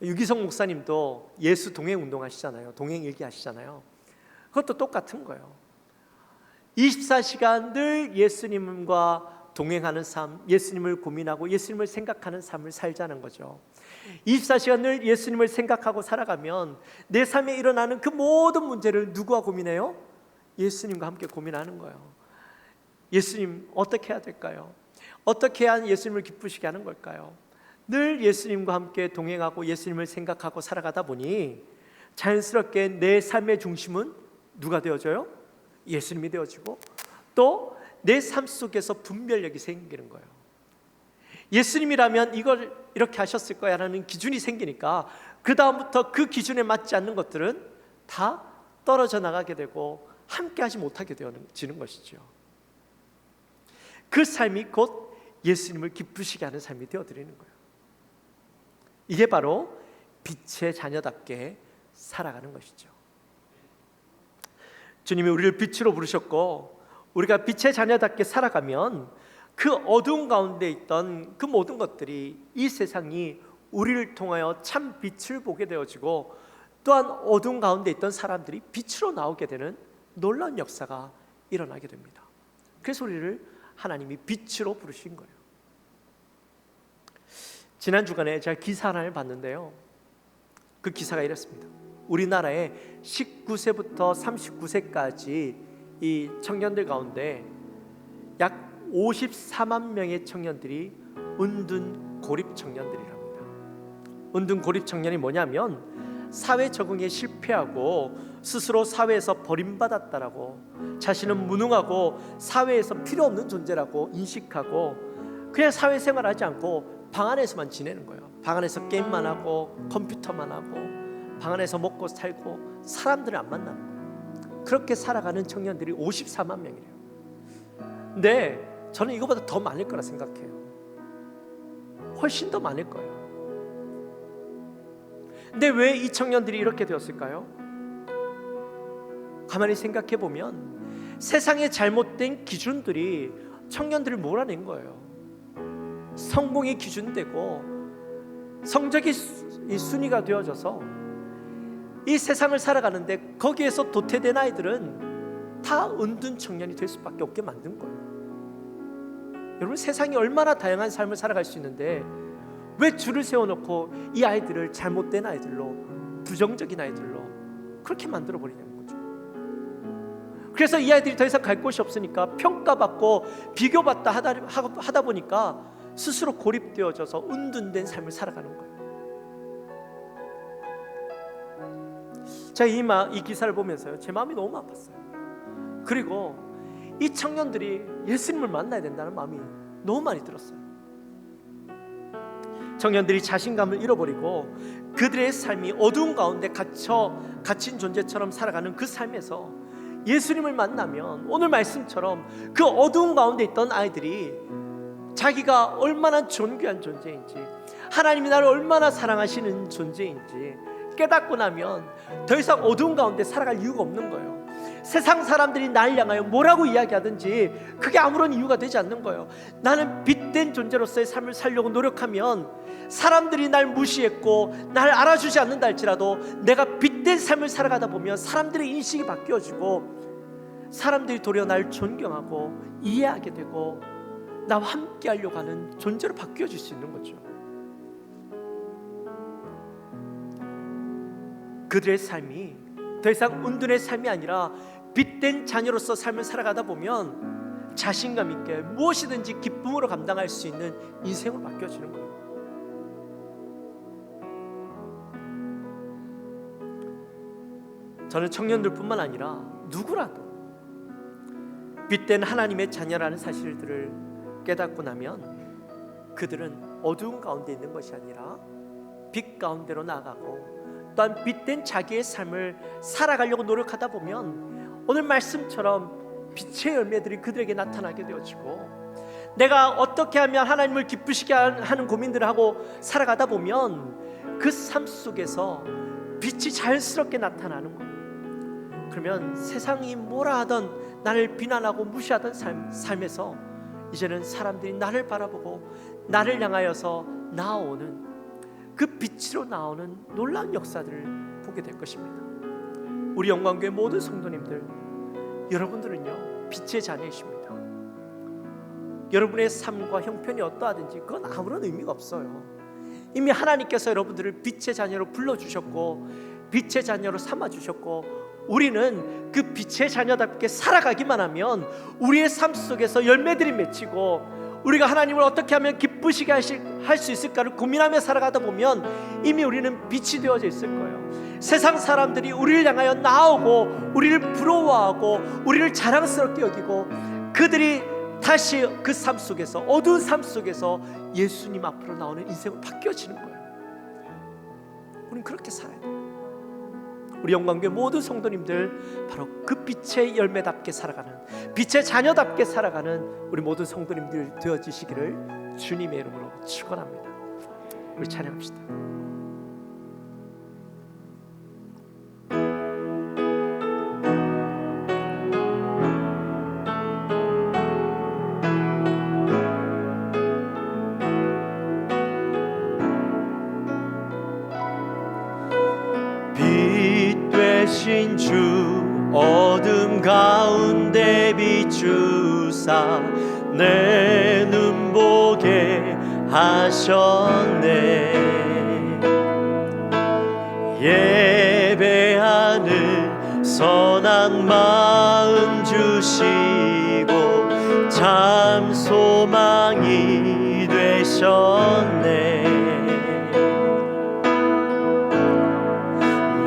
S6: 유기성 목사님도 예수 동행 운동 하시잖아요. 동행 일기 하시잖아요. 그것도 똑같은 거예요. 24시간 늘 예수님과 동행하는 삶, 예수님을 고민하고 예수님을 생각하는 삶을 살자는 거죠. 24시간 늘 예수님을 생각하고 살아가면 내 삶에 일어나는 그 모든 문제를 누구와 고민해요? 예수님과 함께 고민하는 거예요. 예수님 어떻게 해야 될까요? 어떻게 해야 예수님을 기쁘시게 하는 걸까요? 늘 예수님과 함께 동행하고 예수님을 생각하고 살아가다 보니 자연스럽게 내 삶의 중심은 누가 되어져요? 예수님이 되어지고, 또 내 삶 속에서 분별력이 생기는 거예요. 예수님이라면 이걸 이렇게 하셨을 거야 라는 기준이 생기니까 그 다음부터 그 기준에 맞지 않는 것들은 다 떨어져 나가게 되고 함께 하지 못하게 되어지는 것이죠. 그 삶이 곧 예수님을 기쁘시게 하는 삶이 되어드리는 거예요. 이게 바로 빛의 자녀답게 살아가는 것이죠. 주님이 우리를 빛으로 부르셨고, 우리가 빛의 자녀답게 살아가면 그 어두운 가운데 있던 그 모든 것들이, 이 세상이 우리를 통하여 참 빛을 보게 되어지고, 또한 어두운 가운데 있던 사람들이 빛으로 나오게 되는 놀라운 역사가 일어나게 됩니다. 그래서 우리를 하나님이 빛으로 부르신 거예요. 지난 주간에 제가 기사 하나를 봤는데요, 그 기사가 이랬습니다. 우리나라의 19세부터 39세까지 이 청년들 가운데 약 54만 명의 청년들이 은둔 고립 청년들이랍니다. 은둔 고립 청년이 뭐냐면 사회 적응에 실패하고 스스로 사회에서 버림받았다라고, 자신은 무능하고 사회에서 필요 없는 존재라고 인식하고 그냥 사회생활하지 않고 방 안에서만 지내는 거예요. 방 안에서 게임만 하고 컴퓨터만 하고 방 안에서 먹고 살고 사람들을 안 만나는 거예요. 그렇게 살아가는 청년들이 54만 명이래요. 근데 저는 이거보다 더 많을 거라 생각해요. 훨씬 더 많을 거예요. 근데 왜 이 청년들이 이렇게 되었을까요? 가만히 생각해 보면 세상의 잘못된 기준들이 청년들을 몰아낸 거예요. 성공의 기준되고 성적이 순위가 되어져서 이 세상을 살아가는데 거기에서 도태된 아이들은 다 은둔 청년이 될 수밖에 없게 만든 거예요. 여러분, 세상이 얼마나 다양한 삶을 살아갈 수 있는데 왜 줄을 세워놓고 이 아이들을 잘못된 아이들로, 부정적인 아이들로 그렇게 만들어 버리냐는 거죠. 그래서 이 아이들이 더 이상 갈 곳이 없으니까 평가받고 비교받다 하다 보니까 스스로 고립되어져서 은둔된 삶을 살아가는 거예요. 제가 이 기사를 보면서요, 제 마음이 너무 아팠어요. 그리고 이 청년들이 예수님을 만나야 된다는 마음이 너무 많이 들었어요. 청년들이 자신감을 잃어버리고 그들의 삶이 어두운 가운데 갇힌 존재처럼 살아가는 그 삶에서 예수님을 만나면 오늘 말씀처럼 그 어두운 가운데 있던 아이들이 자기가 얼마나 존귀한 존재인지, 하나님이 나를 얼마나 사랑하시는 존재인지 깨닫고 나면 더 이상 어두운 가운데 살아갈 이유가 없는 거예요. 세상 사람들이 날 향하여 뭐라고 이야기하든지 그게 아무런 이유가 되지 않는 거예요. 나는 빛된 존재로서의 삶을 살려고 노력하면 사람들이 날 무시했고 날 알아주지 않는다 할지라도 내가 빛된 삶을 살아가다 보면 사람들의 인식이 바뀌어지고 사람들이 도리어 날 존경하고 이해하게 되고 나와 함께 하려고 하는 존재로 바뀌어질 수 있는 거죠. 그들의 삶이 더 이상 은둔의 삶이 아니라 빛된 자녀로서 삶을 살아가다 보면 자신감 있게 무엇이든지 기쁨으로 감당할 수 있는 인생으로 바뀌어지는 거예요. 저는 청년들뿐만 아니라 누구라도 빛된 하나님의 자녀라는 사실들을 깨닫고 나면 그들은 어두운 가운데 있는 것이 아니라 빛 가운데로 나아가고 또한 빛된 자기의 삶을 살아가려고 노력하다 보면 오늘 말씀처럼 빛의 열매들이 그들에게 나타나게 되어지고 내가 어떻게 하면 하나님을 기쁘시게 하는 고민들을 하고 살아가다 보면 그 삶 속에서 빛이 자연스럽게 나타나는 거예요. 그러면 세상이 뭐라 하던 나를 비난하고 무시하던 삶에서 이제는 사람들이 나를 바라보고 나를 향하여서 나아오는 그 빛으로 나오는 놀라운 역사들을 보게 될 것입니다. 우리 영광교회 모든 성도님들, 여러분들은요 빛의 자녀이십니다. 여러분의 삶과 형편이 어떠하든지 그건 아무런 의미가 없어요. 이미 하나님께서 여러분들을 빛의 자녀로 불러주셨고 빛의 자녀로 삼아주셨고 우리는 그 빛의 자녀답게 살아가기만 하면 우리의 삶 속에서 열매들이 맺히고 우리가 하나님을 어떻게 하면 기쁘시게 할 수 있을까를 고민하며 살아가다 보면 이미 우리는 빛이 되어져 있을 거예요. 세상 사람들이 우리를 향하여 나오고 우리를 부러워하고 우리를 자랑스럽게 여기고 그들이 다시 그 삶 속에서 어두운 삶 속에서 예수님 앞으로 나오는 인생으로 바뀌어지는 거예요. 우리는 그렇게 살아야 돼요. 우리 영광교회 모든 성도님들 바로 그 빛의 열매답게 살아가는 빛의 자녀답게 살아가는 우리 모든 성도님들 되어지시기를 주님의 이름으로 축원합니다. 우리 찬양합시다.
S7: 되신 주 어둠 가운데 비추사 내 눈 보게 하셨네. 예배하는 선한 마음 주시고 참 소망이 되셨네.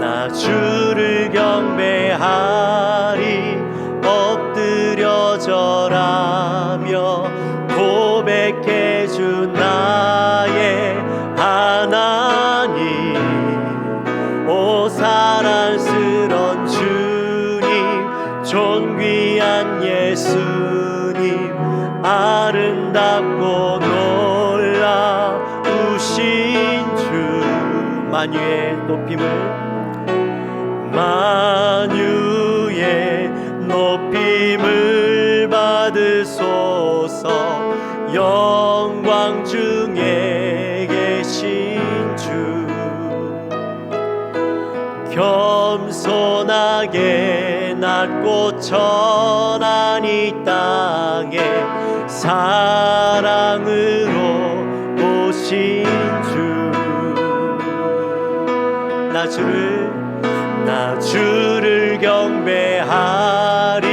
S7: 나 주를 경배하리 엎드려 절하며 고백해 주 나의 하나님. 오 사랑스런 주님 존귀한 예수님 아름답고 놀라우신 주 만유의 높임을 만유의 높임을 받으소서. 영광 중에 계신 주 겸손하게 낮고 천한 이 땅에 사랑으로 오신 주. 나 주를 경배하리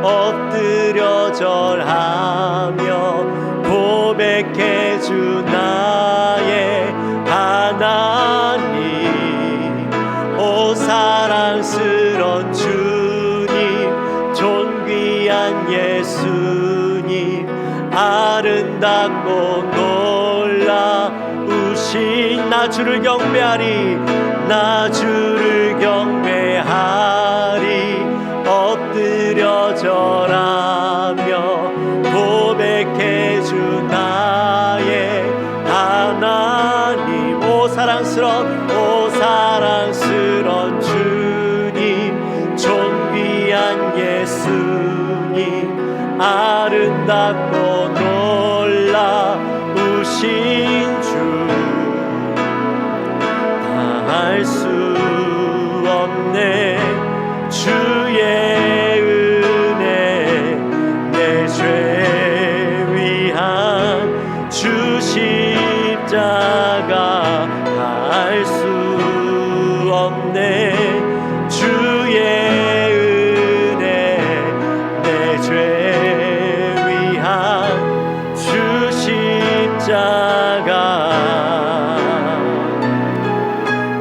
S7: 엎드려 절하며 고백해 주 나의 하나님. 오 사랑스런 주님 존귀한 예수님 아름답고 놀라우신 나 주를 경배하리 나 주를 경배하리 엎드려 절하며 고백해 주 나 아름답고 놀라우신 주 다할 수 없네 주의 은혜 내 죄 위한 주 십자가 다할 수 없네 주의 은혜 내 죄 위한 주 십자가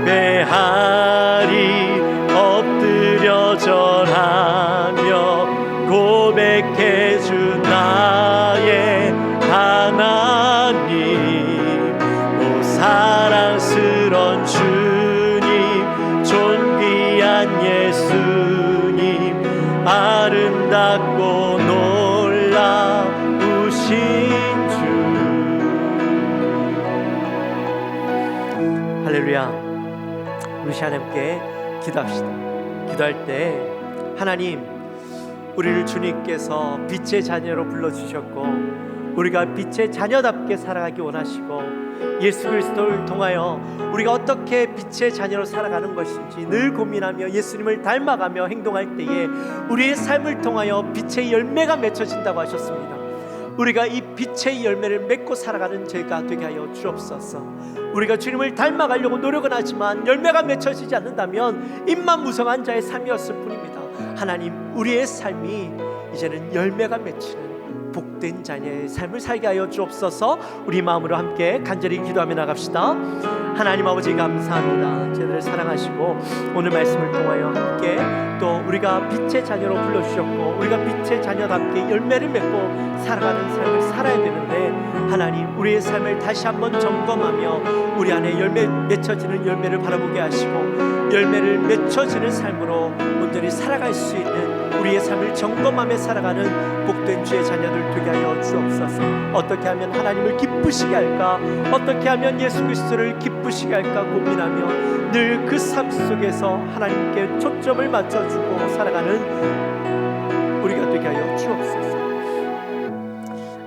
S7: 배하리 엎드려 절하며 고백해 주 나의 하나님 오 사랑스런 주님 존귀한 예수님 아름답고 놀라우신 주 할렐루야. 우리 시간 함께 기도합시다. 기도할 때 하나님 우리를 주님께서 빛의 자녀로 불러주셨고 우리가 빛의 자녀답게 살아가기 원하시고 예수 그리스도를 통하여 우리가 어떻게 빛의 자녀로 살아가는 것인지 늘 고민하며 예수님을 닮아가며 행동할 때에 우리의 삶을 통하여 빛의 열매가 맺혀진다고 하셨습니다. 우리가 이 빛의 열매를 맺고 살아가는 저희가 되게 하여 주옵소서. 우리가 주님을 닮아가려고 노력은 하지만 열매가 맺혀지지 않는다면 입만 무성한 자의 삶이었을 뿐입니다. 하나님 우리의 삶이 이제는 열매가 맺히는 복된 자녀의 삶을 살게 하여 주옵소서. 우리 마음으로 함께 간절히 기도하며 나갑시다. 하나님 아버지 감사합니다. 저희들을 사랑하시고 오늘 말씀을 통하여 함께 또 우리가 빛의 자녀로 불러주셨고 우리가 빛의 자녀답게 열매를 맺고 살아가는 삶을 살아야 되는데 하나님 우리의 삶을 다시 한번 점검하며 우리 안에 열매 맺혀지는 열매를 바라보게 하시고 열매를 맺혀지는 삶으로 온전히 살아갈 수 있는 우리의 삶을 점검하며 살아가는 복된 주의 자녀들 되게 하여 주옵소서. 어떻게 하면 하나님을 기쁘시게 할까, 어떻게 하면 예수 그리스도를 기쁘시게 할까 고민하며 늘 그 삶 속에서 하나님께 초점을 맞춰주고 살아가는 우리가 되게 하여 주옵소서.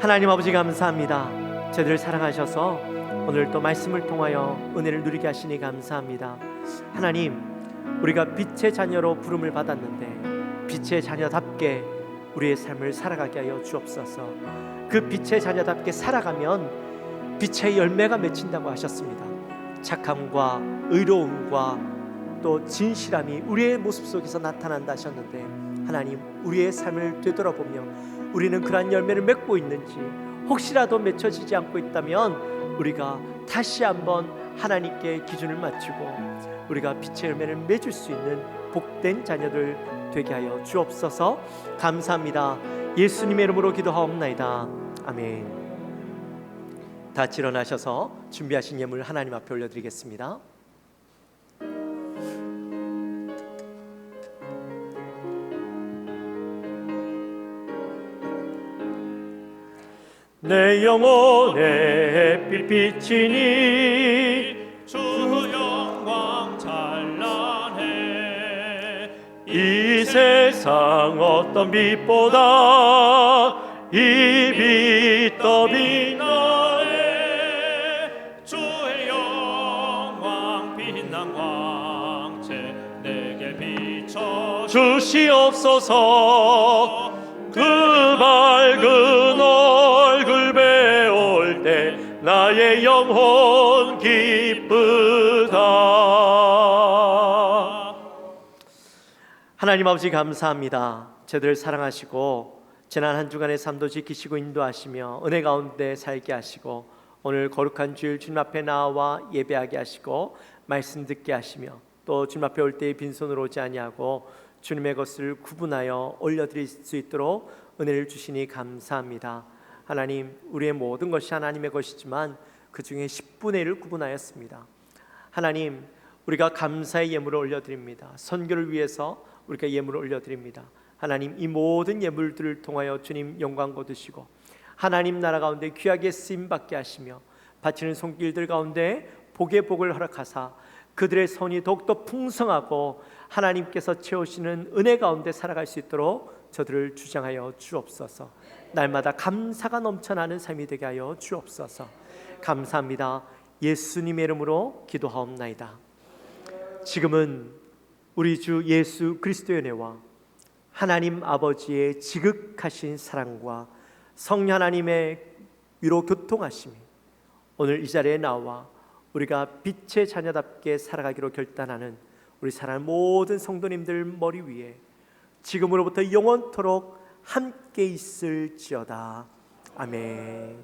S7: 하나님 아버지 감사합니다. 저희들을 사랑하셔서 오늘 또 말씀을 통하여 은혜를 누리게 하시니 감사합니다. 하나님 우리가 빛의 자녀로 부름을 받았는데 빛의 자녀답게 우리의 삶을 살아가게 하여 주옵소서. 그 빛의 자녀답게 살아가면 빛의 열매가 맺힌다고 하셨습니다. 착함과 의로움과 또 진실함이 우리의 모습 속에서 나타난다 하셨는데 하나님 우리의 삶을 되돌아보며 우리는 그러한 열매를 맺고 있는지 혹시라도 맺혀지지 않고 있다면 우리가 다시 한번 하나님께 기준을 맞추고 우리가 빛의 열매를 맺을 수 있는 복된 자녀들 되게 하여 주옵소서. 감사합니다. 예수님의 이름으로 기도하옵나이다. 아멘. 다 같이 일어나셔서 준비하신 예물 하나님 앞에 올려드리겠습니다. 내 영혼의 햇빛 비치니
S3: 주 영광 찬란해
S7: 이 세상 어떤 빛보다 이 빛 더
S3: 빛나네 주의 영광 빛난 광채 내게 비춰
S7: 주시옵소서. 그 밝은 얼굴 배울 때 나의 영혼 기쁘다. 하나님 아버지 감사합니다. 저희들 사랑하시고 지난 한 주간의 삶도 지키시고 인도하시며 은혜 가운데 살게 하시고 오늘 거룩한 주일 주님 앞에 나와 예배하게 하시고 말씀 듣게 하시며 또 주님 앞에 올 때에 빈손으로 오지 아니하고 주님의 것을 구분하여 올려드릴 수 있도록 은혜를 주시니 감사합니다. 하나님 우리의 모든 것이 하나님의 것이지만 그 중에 10분의 1을 구분하였습니다. 하나님 우리가 감사의 예물을 올려드립니다. 선교를 위해서 우리가 예물을 올려드립니다. 하나님 이 모든 예물들을 통하여 주님 영광 거두시고 하나님 나라 가운데 귀하게 쓰임받게 하시며 바치는 손길들 가운데 복의 복을 허락하사 그들의 손이 더욱더 풍성하고 하나님께서 채우시는 은혜 가운데 살아갈 수 있도록 저들을 주장하여 주옵소서. 날마다 감사가 넘쳐나는 삶이 되게 하여 주옵소서. 감사합니다. 예수님의 이름으로 기도하옵나이다. 지금은 우리 주 예수 그리스도의 은혜와 하나님 아버지의 지극하신 사랑과 성령 하나님의 위로 교통하심이 오늘 이 자리에 나와 우리가 빛의 자녀답게 살아가기로 결단하는 우리 사랑하는 모든 성도님들 머리 위에 지금으로부터 영원토록 함께 있을지어다. 아멘.